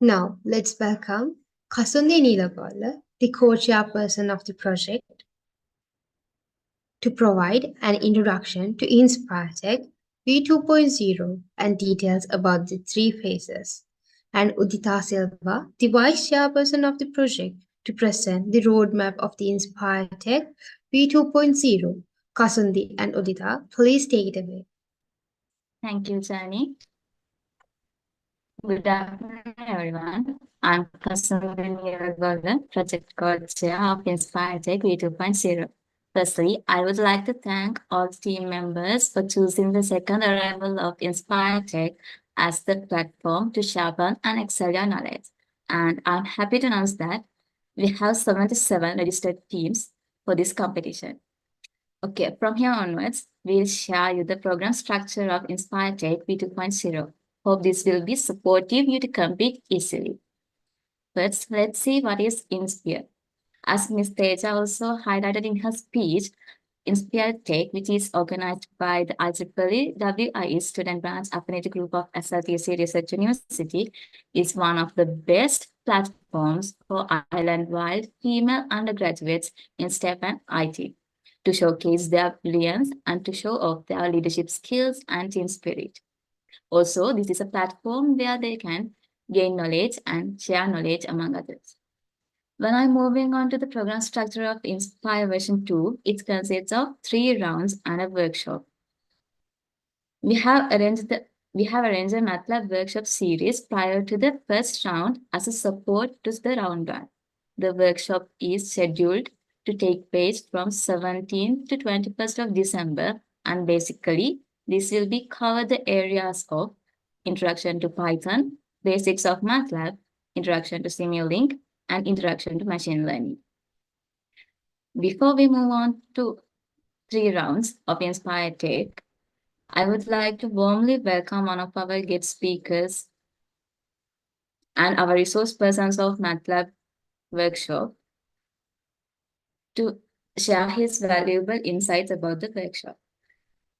Now, let's welcome Kasundi Nilagala, the co-chairperson of the project, to provide an introduction to InspiTech V2.0 and details about the three phases, and Udita Silva, the vice chairperson of the project, to present the roadmap of the InspiTech V2.0. Kasundi and Udita, please take it away. Thank you, Jani. Good afternoon, everyone. I'm Kasundini Golden, Project Co-Chair of InspireTech V2.0. Firstly, I would like to thank all team members for choosing the second arrival of InspireTech as the platform to sharpen and excel your knowledge. And I'm happy to announce that we have 77 registered teams for this competition. Okay, from here onwards, we'll share you the program structure of InspireTech V2.0. Hope this will be supportive you to compete easily. First, let's see what is InspiHER. As Ms. Teja also highlighted in her speech, InspiHER which is organized by the IEEE WIE Student Branch Affiliate Group of SLTC Research University, is one of the best platforms for island-wide female undergraduates in STEM and IT to showcase their brilliance and to show off their leadership skills and team spirit. Also, this is a platform where they can gain knowledge and share knowledge among others. When I'm moving on to the program structure of InspiHER version 2, it consists of 3 rounds and a workshop. We have arranged a MATLAB workshop series prior to the first round as a support to the round 1. The workshop is scheduled to take place from 17th to 21st of December, and basically this will be cover the areas of introduction to Python, basics of MATLAB, introduction to Simulink, and introduction to machine learning. Before we move on to 3 rounds of InspireTech, I would like to warmly welcome one of our guest speakers and our resource persons of MATLAB workshop to share his valuable insights about the workshop.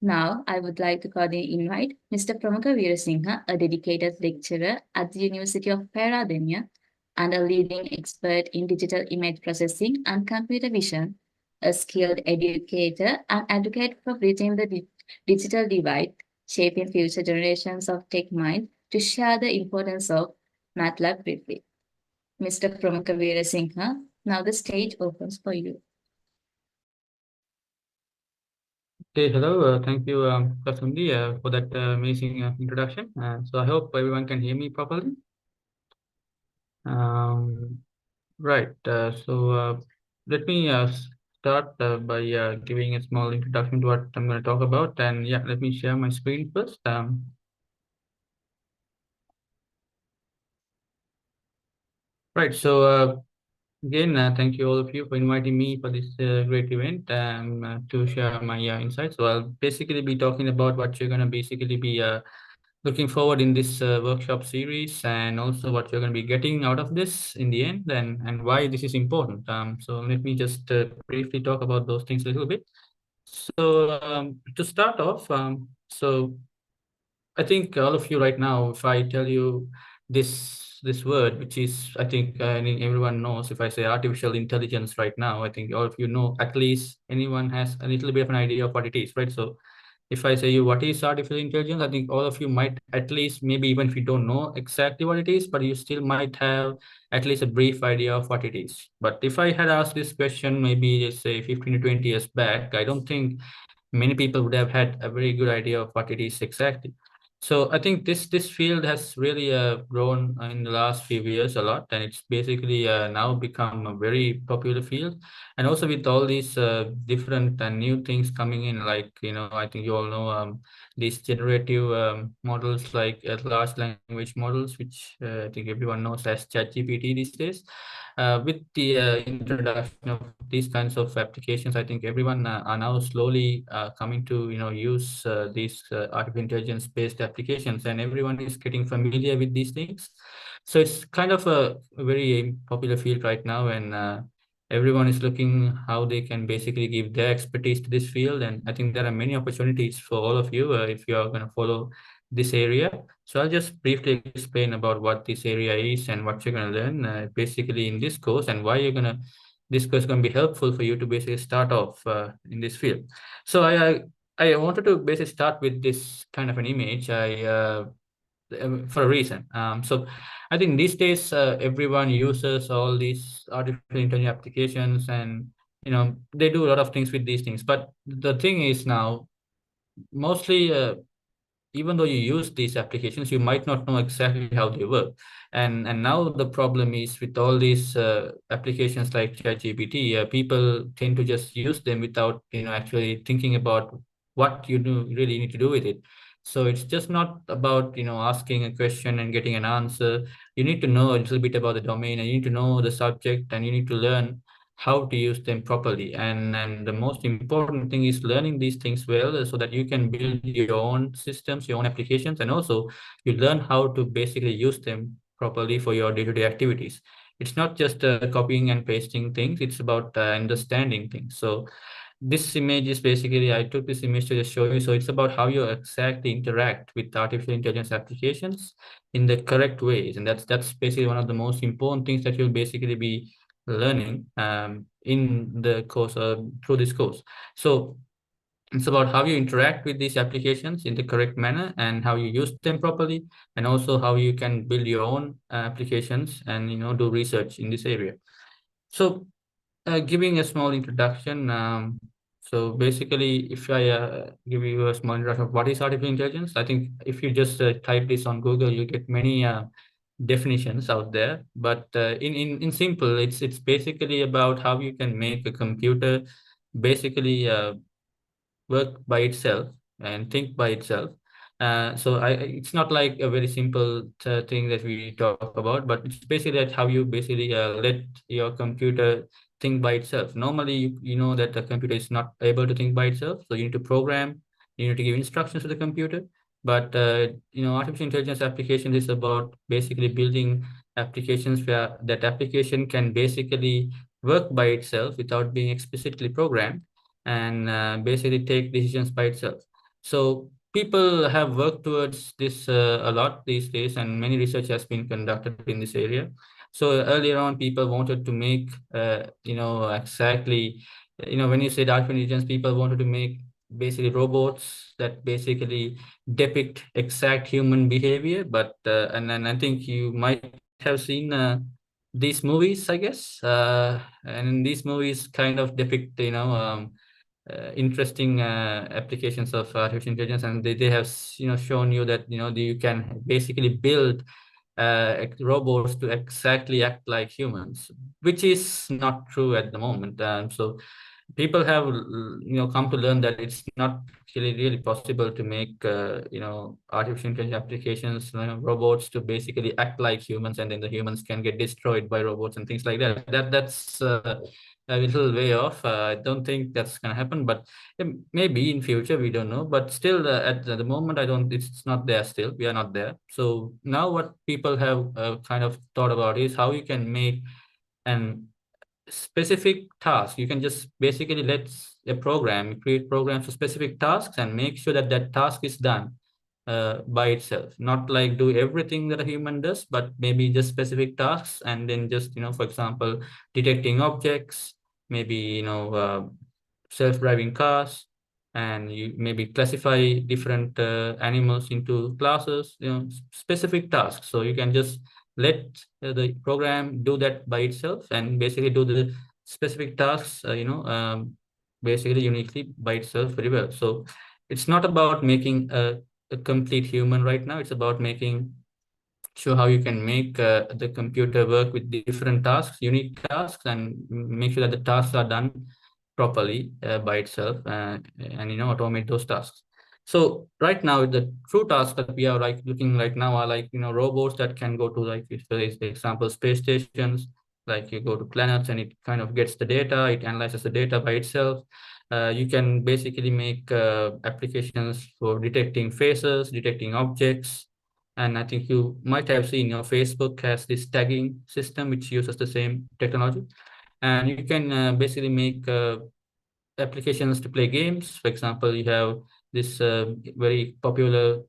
Now, I would like to cordially invite Mr. Pramukha Veerasinghe, a dedicated lecturer at the University of Peradeniya and a leading expert in digital image processing and computer vision, a skilled educator and advocate for bridging the digital divide, shaping future generations of tech mind, to share the importance of MATLAB briefly. Mr. Pramukha Veerasinghe, now the stage opens for you. Okay, hello. Thank you, Kasundi, for that amazing introduction. So I hope everyone can hear me properly. Right. Let me start by giving a small introduction to what I'm going to talk about. And yeah, let me share my screen first. Right. So again, thank you all of you for inviting me for this great event to share my insights. So I'll basically be talking about what you're going to basically be looking forward in this workshop series, and also what you're going to be getting out of this in the end, and why this is important. So let me just briefly talk about those things a little bit. So to start off, so I think all of you right now, if I tell you this word, which is, I think everyone knows, if I say artificial intelligence right now, I think all of you know, at least anyone has a little bit of an idea of what it is, right? So if I say you what is artificial intelligence, I think all of you might, at least maybe even if you don't know exactly what it is, but you still might have at least a brief idea of what it is. But if I had asked this question maybe let's say 15 to 20 years back, I don't think many people would have had a very good idea of what it is exactly. So I think this field has really grown in the last few years a lot, and it's basically now become a very popular field. And also with all these different and new things coming in, like I think you all know these generative models, like large language models, which I think everyone knows as ChatGPT these days. With the introduction of these kinds of applications, I think everyone are now slowly coming to use these artificial intelligence based applications, and everyone is getting familiar with these things. So it's kind of a very popular field right now, and everyone is looking how they can basically give their expertise to this field. And I think there are many opportunities for all of you if you are going to follow this area. So I'll just briefly explain about what this area is and what you're going to learn basically in this course, and why you're going to this course is going to be helpful for you to basically start off in this field. So I wanted to basically start with this kind of an image. For a reason. So I think these days everyone uses all these artificial intelligence applications, and they do a lot of things with these things. But the thing is now, mostly even though you use these applications, you might not know exactly how they work. And now the problem is with all these applications like ChatGPT, people tend to just use them without actually thinking about what you do really need to do with it. So it's just not about asking a question and getting an answer. You need to know a little bit about the domain, and you need to know the subject, and you need to learn how to use them properly. And the most important thing is learning these things well, so that you can build your own systems, your own applications, and also you learn how to basically use them properly for your day-to-day activities. It's not just copying and pasting things, it's about understanding things. So this image is basically, I took this image to just show you. So it's about how you exactly interact with artificial intelligence applications in the correct ways. And that's basically one of the most important things that you'll basically be learning in the course through this course. So it's about how you interact with these applications in the correct manner, and how you use them properly, and also how you can build your own applications and do research in this area. So giving a small introduction. So basically, if I give you a small introduction of what is artificial intelligence, I think if you just type this on Google, you get many definitions out there. But in simple, it's basically about how you can make a computer basically work by itself and think by itself. It's not like a very simple thing that we talk about, but it's basically that how you basically let your computer think by itself. Normally, you know that the computer is not able to think by itself, so you need to program, you need to give instructions to the computer. But artificial intelligence application is about basically building applications where that application can basically work by itself without being explicitly programmed, and basically take decisions by itself. So people have worked towards this a lot these days, and many research has been conducted in this area. So earlier on, people wanted to make, exactly, when you said artificial intelligence, people wanted to make basically robots that basically depict exact human behavior. But and then I think you might have seen these movies, I guess, and these movies kind of depict, interesting applications of artificial intelligence, and they have shown you that you can basically build robots to exactly act like humans, which is not true at the moment. So people have come to learn that it's not really possible to make artificial intelligence applications, robots to basically act like humans, and then the humans can get destroyed by robots and things like that. That's a little way off. I don't think that's gonna happen, but maybe in future, we don't know. But still, at the moment, I don't. It's not there still. We are not there. So now, what people have kind of thought about is how you can make an specific task. You can just basically let a program create programs for specific tasks and make sure that that task is done by itself. Not like do everything that a human does, but maybe just specific tasks, and then just for example, detecting objects, maybe self-driving cars, and you maybe classify different animals into classes, specific tasks. So you can just let the program do that by itself, and basically do the specific tasks, basically uniquely by itself very well. So it's not about making a complete human right now. It's about making sure how you can make the computer work with different tasks, unique tasks, and make sure that the tasks are done properly by itself, and automate those tasks. So right now, the true tasks that we are like looking right now are like robots that can go to, like, for example, space stations. Like you go to planets and it kind of gets the data, it analyzes the data by itself. You can basically make applications for detecting faces, detecting objects. And I think you might have seen Facebook has this tagging system which uses the same technology. And you can basically make applications to play games. For example, you have this very popular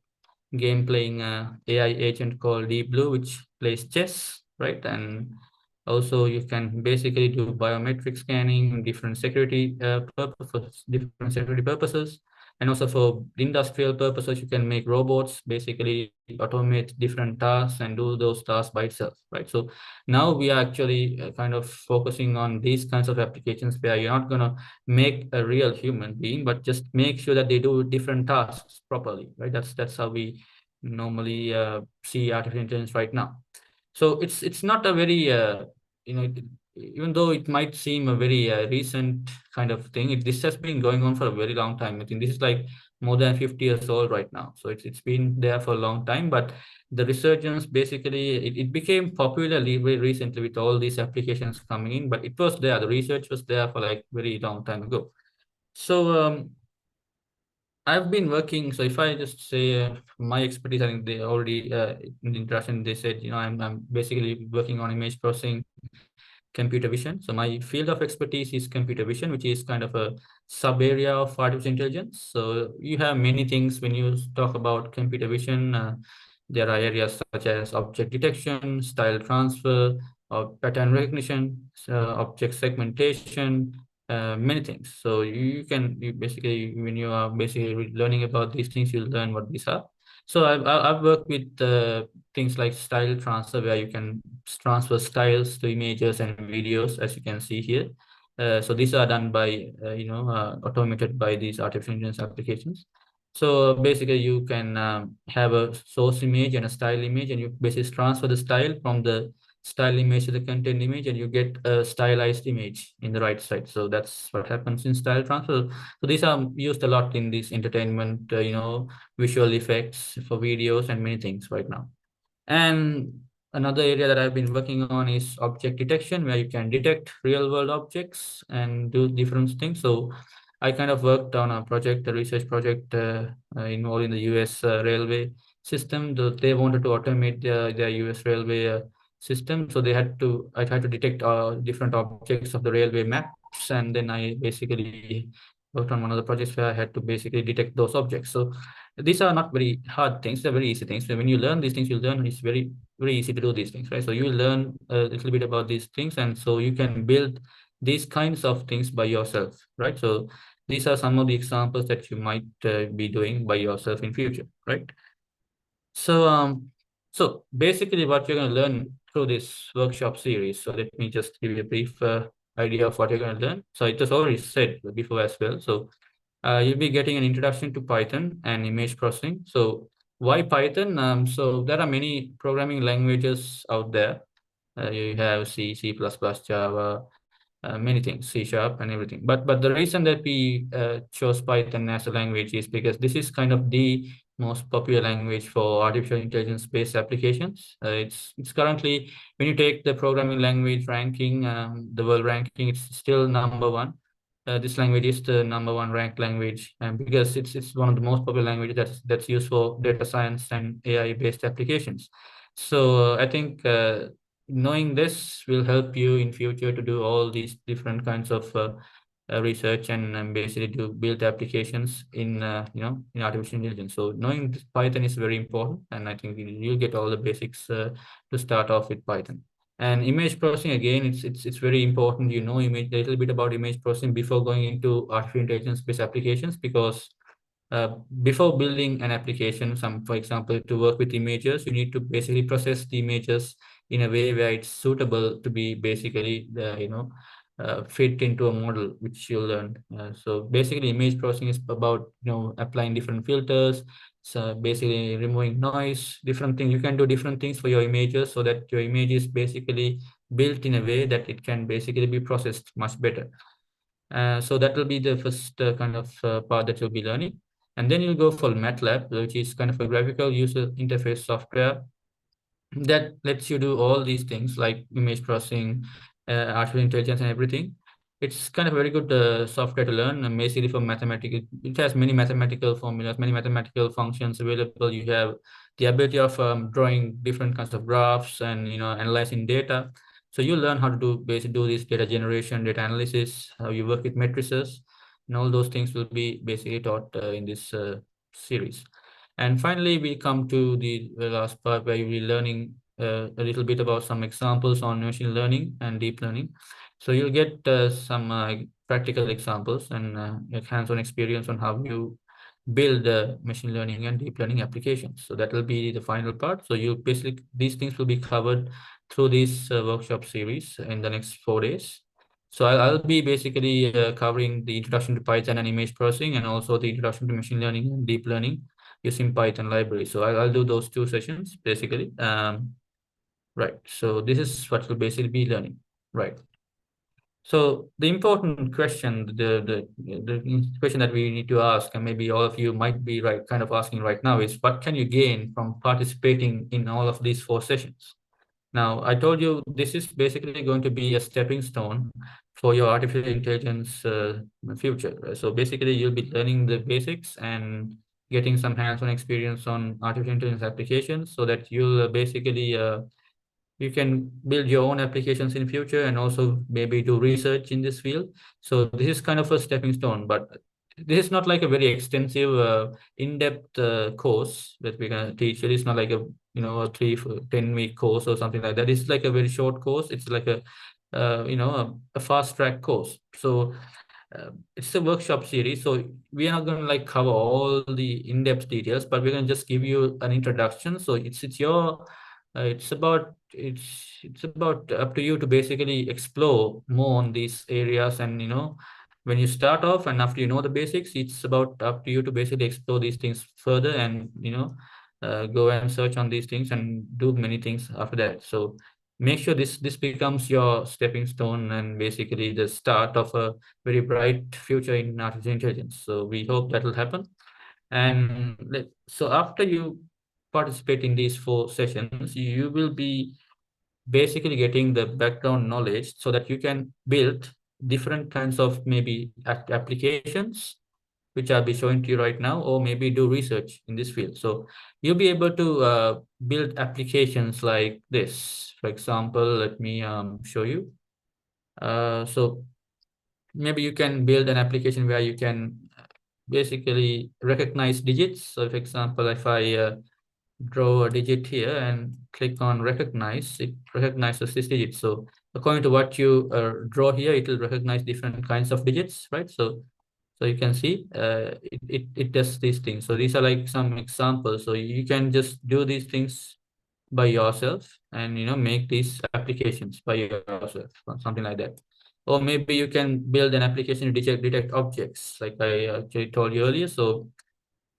game playing AI agent called Deep Blue, which plays chess, right? And also you can basically do biometric scanning, different security purposes. And also for industrial purposes, you can make robots basically automate different tasks and do those tasks by itself, right? So now we are actually kind of focusing on these kinds of applications where you're not going to make a real human being, but just make sure that they do different tasks properly, right? That's how we normally see artificial intelligence right now. So it's not a very even though it might seem a very recent kind of thing, this has been going on for a very long time. I think this is like more than 50 years old right now. So it's been there for a long time, but the resurgence basically it became popular very recently with all these applications coming in, but it was there. The research was there for like very long time ago. So I've been working. So if I just say my expertise, I think they already in the introduction they said, I'm basically working on image processing, computer vision. So my field of expertise is computer vision, which is kind of a sub area of artificial intelligence. So you have many things when you talk about computer vision. There are areas such as object detection, style transfer, or pattern recognition, object segmentation, many things. So you basically, when you are basically learning about these things, you'll learn what these are. So I've worked with things like style transfer, where you can transfer styles to images and videos, as you can see here. So these are done by, automated by these artificial intelligence applications. So basically, you can have a source image and a style image, and you basically transfer the style from the style image to the content image, and you get a stylized image in the right side. So that's what happens in style transfer. So these are used a lot in this entertainment, visual effects for videos and many things right now. And another area that I've been working on is object detection, where you can detect real world objects and do different things. So I kind of worked on a project, a research project involved in the US railway system. They wanted to automate their US railway system. So I had to detect different objects of the railway maps. And then I basically worked on one of the projects where I had to basically detect those objects. So these are not very hard things, they're very easy things. So when you learn these things, you learn it's very, very easy to do these things, right? So you will learn a little bit about these things, and so you can build these kinds of things by yourself, right? So these are some of the examples that you might be doing by yourself in future, right? So basically what you're going to learn through this workshop series. So let me just give you a brief idea of what you're going to learn. So it was already said before as well. So you'll be getting an introduction to Python and image processing. So why Python? So there are many programming languages out there. You have C, C++, Java, many things, C# and everything. But the reason that we chose Python as a language is because this is kind of the most popular language for artificial intelligence based applications. It's currently, when you take the programming language ranking, the world ranking, it's still number one. This language is the number one ranked language, and because it's one of the most popular languages that's used for data science and AI based applications. So I think knowing this will help you in future to do all these different kinds of research and basically to build applications in in artificial intelligence. So knowing Python is very important, and I think you'll get all the basics to start off with Python. And image processing, again, it's very important a little bit about image processing before going into artificial intelligence based applications, because before building an application, for example, to work with images, you need to basically process the images in a way where it's suitable to be basically fit into a model which you learn. So basically, image processing is about applying different filters. So basically, removing noise, different things. You can do different things for your images so that your image is basically built in a way that it can basically be processed much better. So that will be the first kind of part that you'll be learning. And then you'll go for MATLAB, which is kind of a graphical user interface software that lets you do all these things like image processing, artificial intelligence, and everything. It's kind of very good software to learn, and basically for mathematical. It has many mathematical formulas, many mathematical functions available. You have the ability of drawing different kinds of graphs and analyzing data. So you learn how to do this data generation, data analysis, how you work with matrices, and all those things will be basically taught in this series. And finally, we come to the last part where you'll be learning a little bit about some examples on machine learning and deep learning. So you'll get some practical examples and hands-on experience on how you build machine learning and deep learning applications. So that will be the final part. So you basically, these things will be covered through this workshop series in the next 4 days. So I'll be basically covering the introduction to Python and image processing, and also the introduction to machine learning and deep learning using Python library. So I'll do those 2 sessions basically. Right. So this is what you'll basically be learning. Right. So the important question, the question that we need to ask, and maybe all of you might be kind of asking right now, is what can you gain from participating in all of these 4 sessions? Now, I told you this is basically going to be a stepping stone for your artificial intelligence future. So basically, you'll be learning the basics and getting some hands-on experience on artificial intelligence applications, so that you'll basically you can build your own applications in future, and also maybe do research in this field. So this is kind of a stepping stone, but this is not like a very extensive in-depth course that we're going to teach. It is not like a a 10-week course or something like that. It's like a very short course. It's like a a fast track course. So it's a workshop series, so we are not going to cover all the in-depth details, but we're going to just give you an introduction. So it's your it's about up to you to basically explore more on these areas. And when you start off and after you know the basics, it's about up to you to basically explore these things further, and go and search on these things and do many things after that. So make sure this becomes your stepping stone and basically the start of a very bright future in artificial intelligence. So we hope that will happen. And so after you participate in these 4 sessions, you will be basically getting the background knowledge so that you can build different kinds of maybe applications, which I'll be showing to you right now, or maybe do research in this field. So you'll be able to build applications like this. For example, let me show you. So maybe you can build an application where you can basically recognize digits. So for example, if I draw a digit here and click on recognize, it recognizes this digit. So according to what you draw here, it will recognize different kinds of digits, right? So you can see it does these things. So these are like some examples. So you can just do these things by yourself, and make these applications by yourself, or something like that. Or maybe you can build an application to detect objects, like I actually told you earlier. So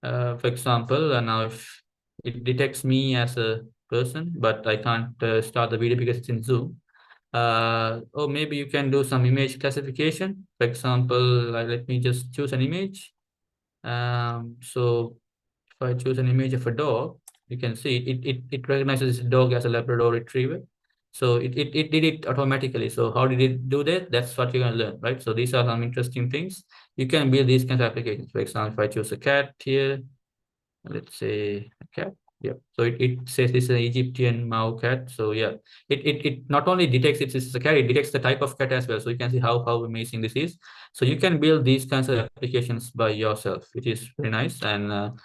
for example, now if it detects me as a person, but I can't start the video because it's in Zoom. Or maybe you can do some image classification. For example, let me just choose an image. So if I choose an image of a dog, you can see it recognizes this dog as a Labrador Retriever. So it did it automatically. So how did it do that? That's what you're going to learn, right? So these are some interesting things. You can build these kinds of applications. For example, if I choose a cat here, let's say a cat. Yeah. So it says this is an Egyptian Mao cat. So yeah, it not only detects it's a cat, it detects the type of cat as well. So you can see how amazing this is. So you can build these kinds of applications by yourself, which is very nice. And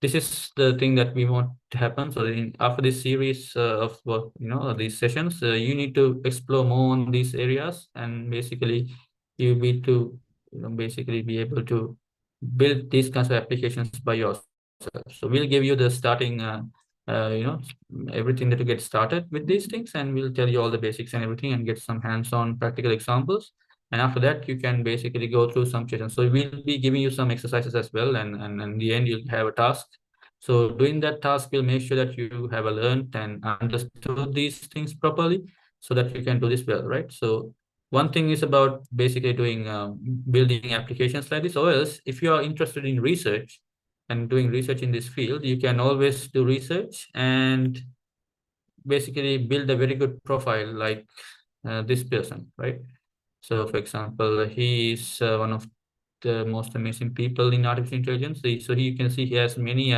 this is the thing that we want to happen. So after this series of work, these sessions, you need to explore more on these areas, and basically you need to basically be able to build these kinds of applications by yourself. So we'll give you the starting everything that to get started with these things, and we'll tell you all the basics and everything, and get some hands-on practical examples. And after that, you can basically go through some sessions. So we'll be giving you some exercises as well, and in the end, you'll have a task. So doing that task will make sure that you have learned and understood these things properly, so that you can do this well, right? So one thing is about basically doing building applications like this, or else if you are interested in research and doing research in this field, you can always do research and basically build a very good profile like this person, right? So for example, he is one of the most amazing people in artificial intelligence. So you can see he has many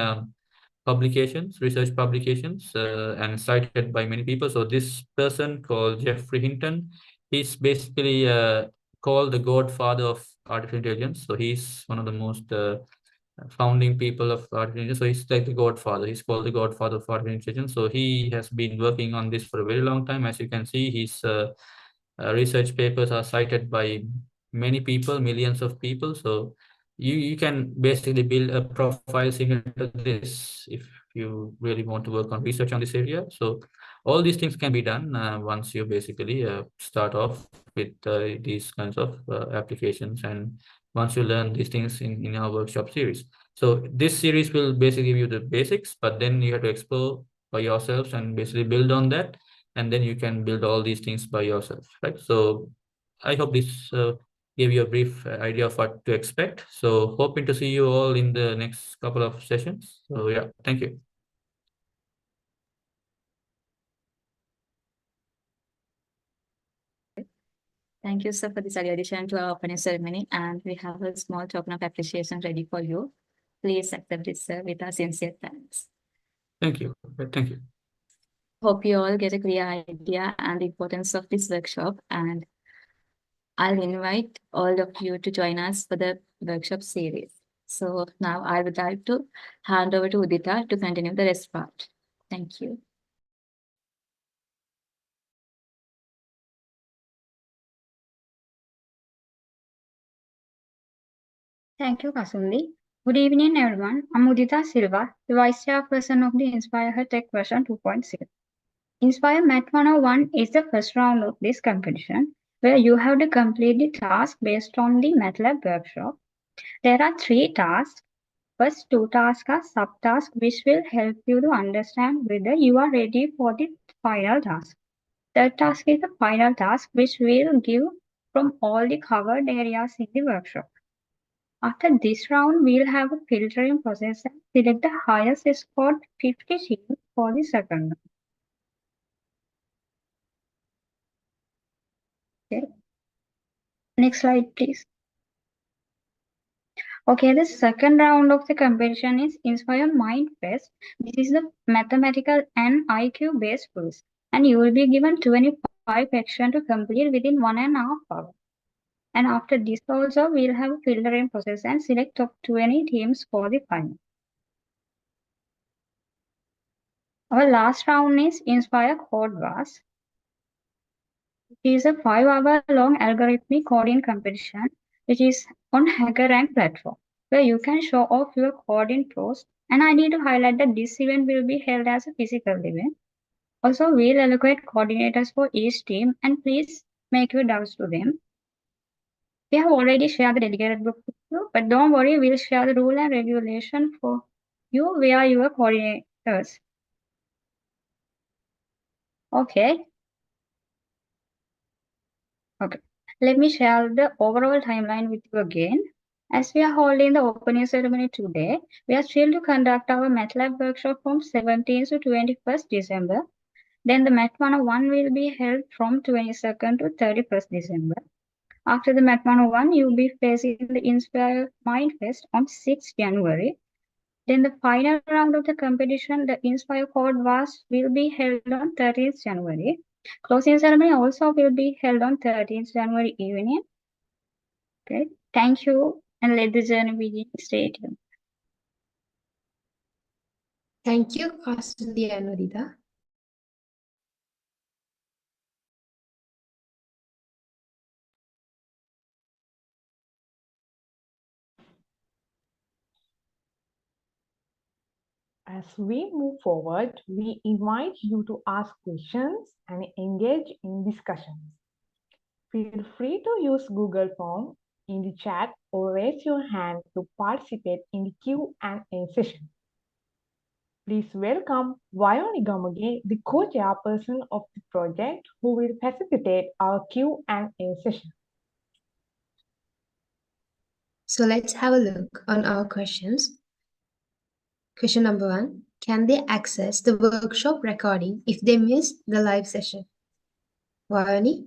publications, research publications, and cited by many people. So this person called Jeffrey Hinton, he's basically called the godfather of artificial intelligence. So he's one of the most founding people of artificial intelligence. So he's like the godfather. He's called the godfather of artificial intelligence. So he has been working on this for a very long time. As you can see, his research papers are cited by many people, millions of people. So you can basically build a profile similar to this if you really want to work on research on this area. So all these things can be done once you basically start off with these kinds of applications, and once you learn these things in our workshop series. So this series will basically give you the basics, but then you have to explore by yourselves and basically build on that, and then you can build all these things by yourself, right? So I hope this gave you a brief idea of what to expect. So hoping to see you all in the next couple of sessions. So yeah, thank you. Thank you, sir, for this addition to our opening ceremony. And we have a small token of appreciation ready for you. Please accept this, sir, with our sincere thanks. Thank you. Thank you. Hope you all get a clear idea and the importance of this workshop. And I'll invite all of you to join us for the workshop series. So now I would like to hand over to Udita to continue the rest part. Thank you. Thank you, Kasundi. Good evening, everyone. I'm Udita Silva, the Vice Chairperson of the InspiHER Tech version 2.0. InspiHER Mat 101 is the first round of this competition, where you have to complete the task based on the MATLAB workshop. There are 3 tasks. First 2 tasks are subtasks, which will help you to understand whether you are ready for the final task. Third task is the final task, which will give from all the covered areas in the workshop. After this round, we'll have a filtering process and select the highest scored 50 teams for the second round. Okay. Next slide, please. Okay, the second round of the competition is InspiHER Mind Fest. This is the mathematical and IQ based quiz, and you will be given 25 questions to complete within 1.5 hours. And after this also, we'll have a filtering process and select top 20 teams for the final. Our last round is InspiHER Code Wars. It is a 5-hour-long algorithmic coding competition, which is on HackerRank platform, where you can show off your coding pros. And I need to highlight that this event will be held as a physical event. Also, we'll allocate coordinators for each team, and please make your doubts to them. We have already shared the dedicated book with you, but don't worry, we'll share the rule and regulation for you via your coordinators. Okay. Okay. Let me share the overall timeline with you again. As we are holding the opening ceremony today, we are still to conduct our MATLAB workshop from 17th to 21st December. Then the Mat 101 will be held from 22nd to 31st December. After the Mat 101, you'll be facing the InspiHER Mind Fest on 6th January. Then the final round of the competition, the InspiHER Code Wars, will be held on 13th January. Closing ceremony also will be held on 13th January evening. Okay, thank you, and let the journey begin. Stay tuned. Thank you, Kasundi and Udita. As we move forward, we invite you to ask questions and engage in discussions. Feel free to use Google Form in the chat or raise your hand to participate in the Q&A session. Please welcome Vayoni Gamage, the co-chairperson of the project, who will facilitate our Q&A session. So let's have a look on our questions. Question number 1. Can they access the workshop recording if they miss the live session? Vayoni?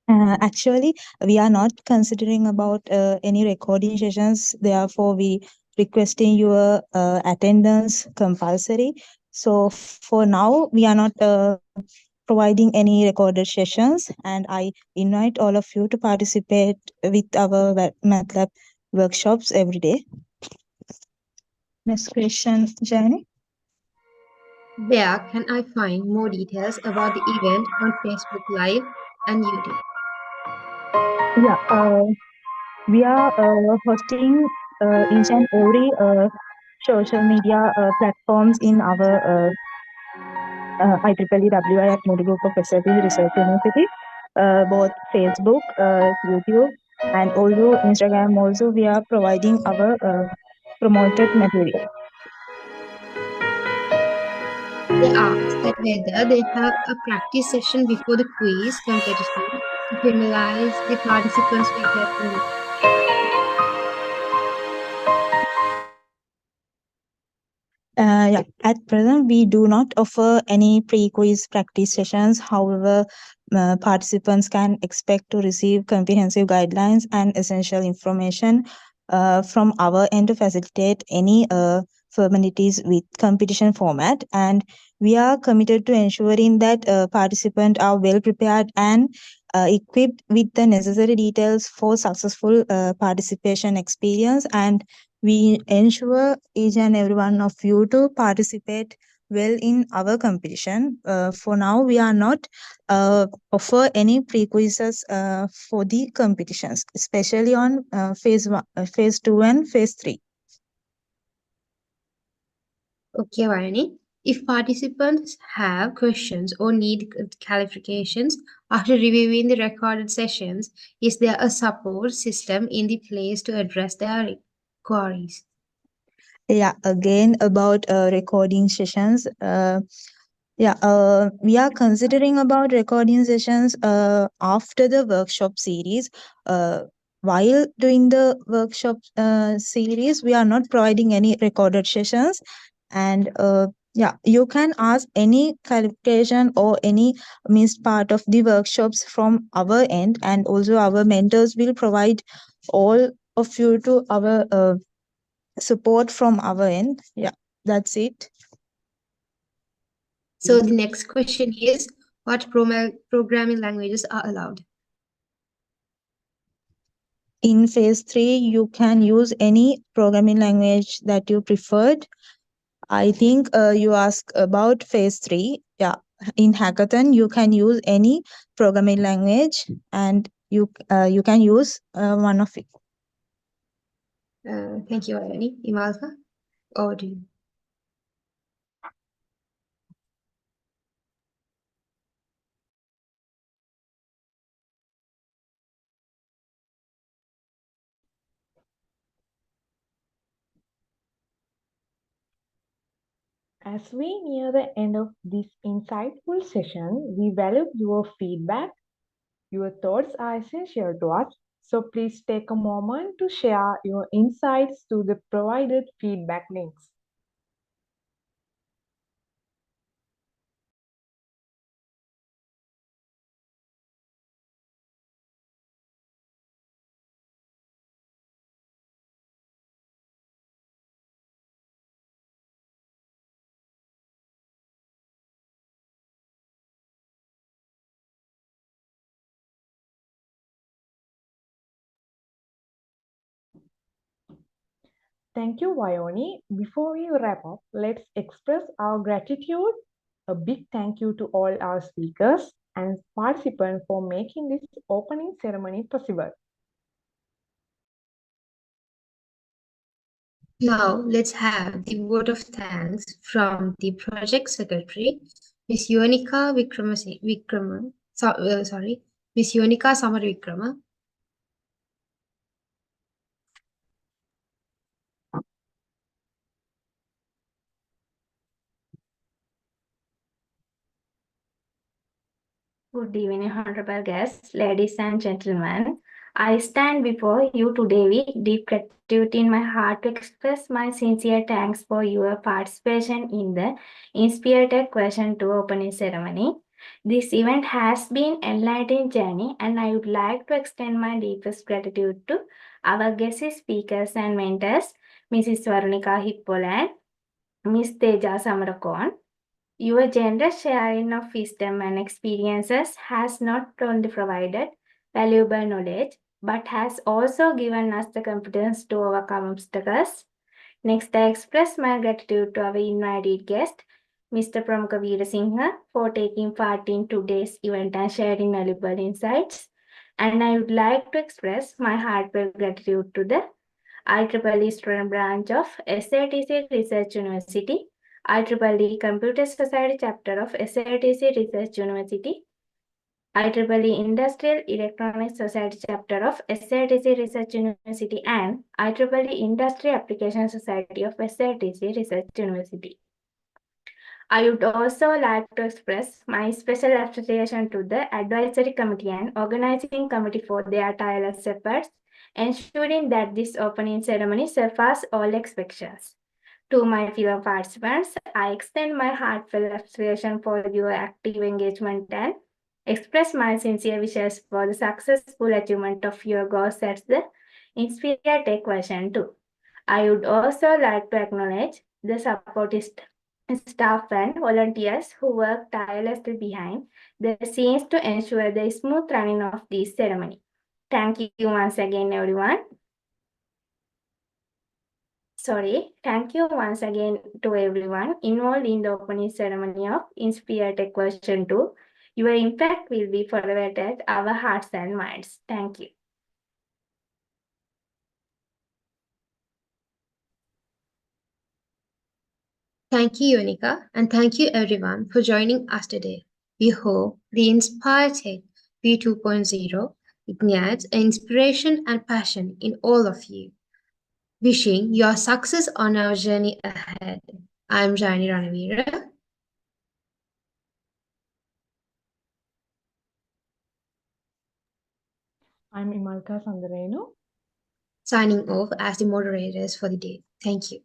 Actually, we are not considering about any recording sessions. Therefore, we requesting your attendance compulsory. So for now, we are not providing any recorded sessions, and I invite all of you to participate with our MATLAB workshops every day. Next question, Jani. Where can I find more details about the event on Facebook Live and YouTube? Yeah, we are hosting each and every social media platforms in our IEEE WI at Moody Group of Facilities Research University, both Facebook, YouTube, and also Instagram. Also, we are providing our promoted material. They asked that whether they have a practice session before the quiz competition to familiarize the participants with their format. Yeah, at present, we do not offer any pre-quiz practice sessions. However, participants can expect to receive comprehensive guidelines and essential information from our end to facilitate any formalities with competition format. And we are committed to ensuring that participants are well prepared and equipped with the necessary details for successful participation experience, and we ensure each and every one of you to participate well in our competition. For now, we are not offer any pre-quizzes for the competitions, especially on phase 1, phase 2 and phase 3. Okay, Vayani. If participants have questions or need clarifications after reviewing the recorded sessions, is there a support system in the place to address their queries? Yeah, again about recording sessions. We are considering about recording sessions after the workshop series. While doing the workshop series, we are not providing any recorded sessions. And you can ask any clarification or any missed part of the workshops from our end, and also our mentors will provide all of you to our support from our end. Yeah, that's it. So the next question is, what programming languages are allowed? In phase 3, you can use any programming language that you preferred. I think you asked about phase 3. Yeah, in hackathon, you can use any programming language, and you can use one of it. Thank you, Vayani. Imalka, over to you. As we near the end of this insightful session, we value your feedback. Your thoughts are essential to us, so please take a moment to share your insights to the provided feedback links. Thank you, Vioni. Before we wrap up, let's express our gratitude. A big thank you to all our speakers and participants for making this opening ceremony possible. Now let's have the vote of thanks from the project secretary, Miss Yonika Miss Yonika Samaravikrama. Good evening, honorable guests, ladies and gentlemen. I stand before you today with deep gratitude in my heart to express my sincere thanks for your participation in the InspiHER Question 2 opening ceremony. This event has been an enlightening journey, and I would like to extend my deepest gratitude to our guest speakers and mentors, Mrs. Swarnika Hippol and Ms. Teja Samarakon. Your generous sharing of wisdom and experiences has not only provided valuable knowledge, but has also given us the confidence to overcome obstacles. Next, I express my gratitude to our invited guest, Mr. Pramukha Veerasinghe, for taking part in today's event and sharing valuable insights. And I would like to express my heartfelt gratitude to the IEEE student branch of SLTC Research University, IEEE Computer Society chapter of SLTC Research University, IEEE Industrial Electronics Society chapter of SLTC Research University, and IEEE Industry Application Society of SLTC Research University. I would also like to express my special appreciation to the Advisory Committee and Organizing Committee for their tireless efforts, ensuring that this opening ceremony surpassed all expectations. To my fellow participants, I extend my heartfelt appreciation for your active engagement and express my sincere wishes for the successful achievement of your goals at the InspiHER Tech version 2. I would also like to acknowledge the supportive staff and volunteers who work tirelessly behind the scenes to ensure the smooth running of this ceremony. Thank you once again, everyone. Thank you once again to everyone involved in the opening ceremony of InspiHER Tech version 2. Your impact will be forever at our hearts and minds. Thank you. Thank you, Yonika, and thank you everyone for joining us today. We hope the InspireTech V2.0 ignites inspiration and passion in all of you. Wishing your success on our journey ahead. I'm Jani Ranavira. I'm Imalka Sandarenu. Signing off as the moderators for the day. Thank you.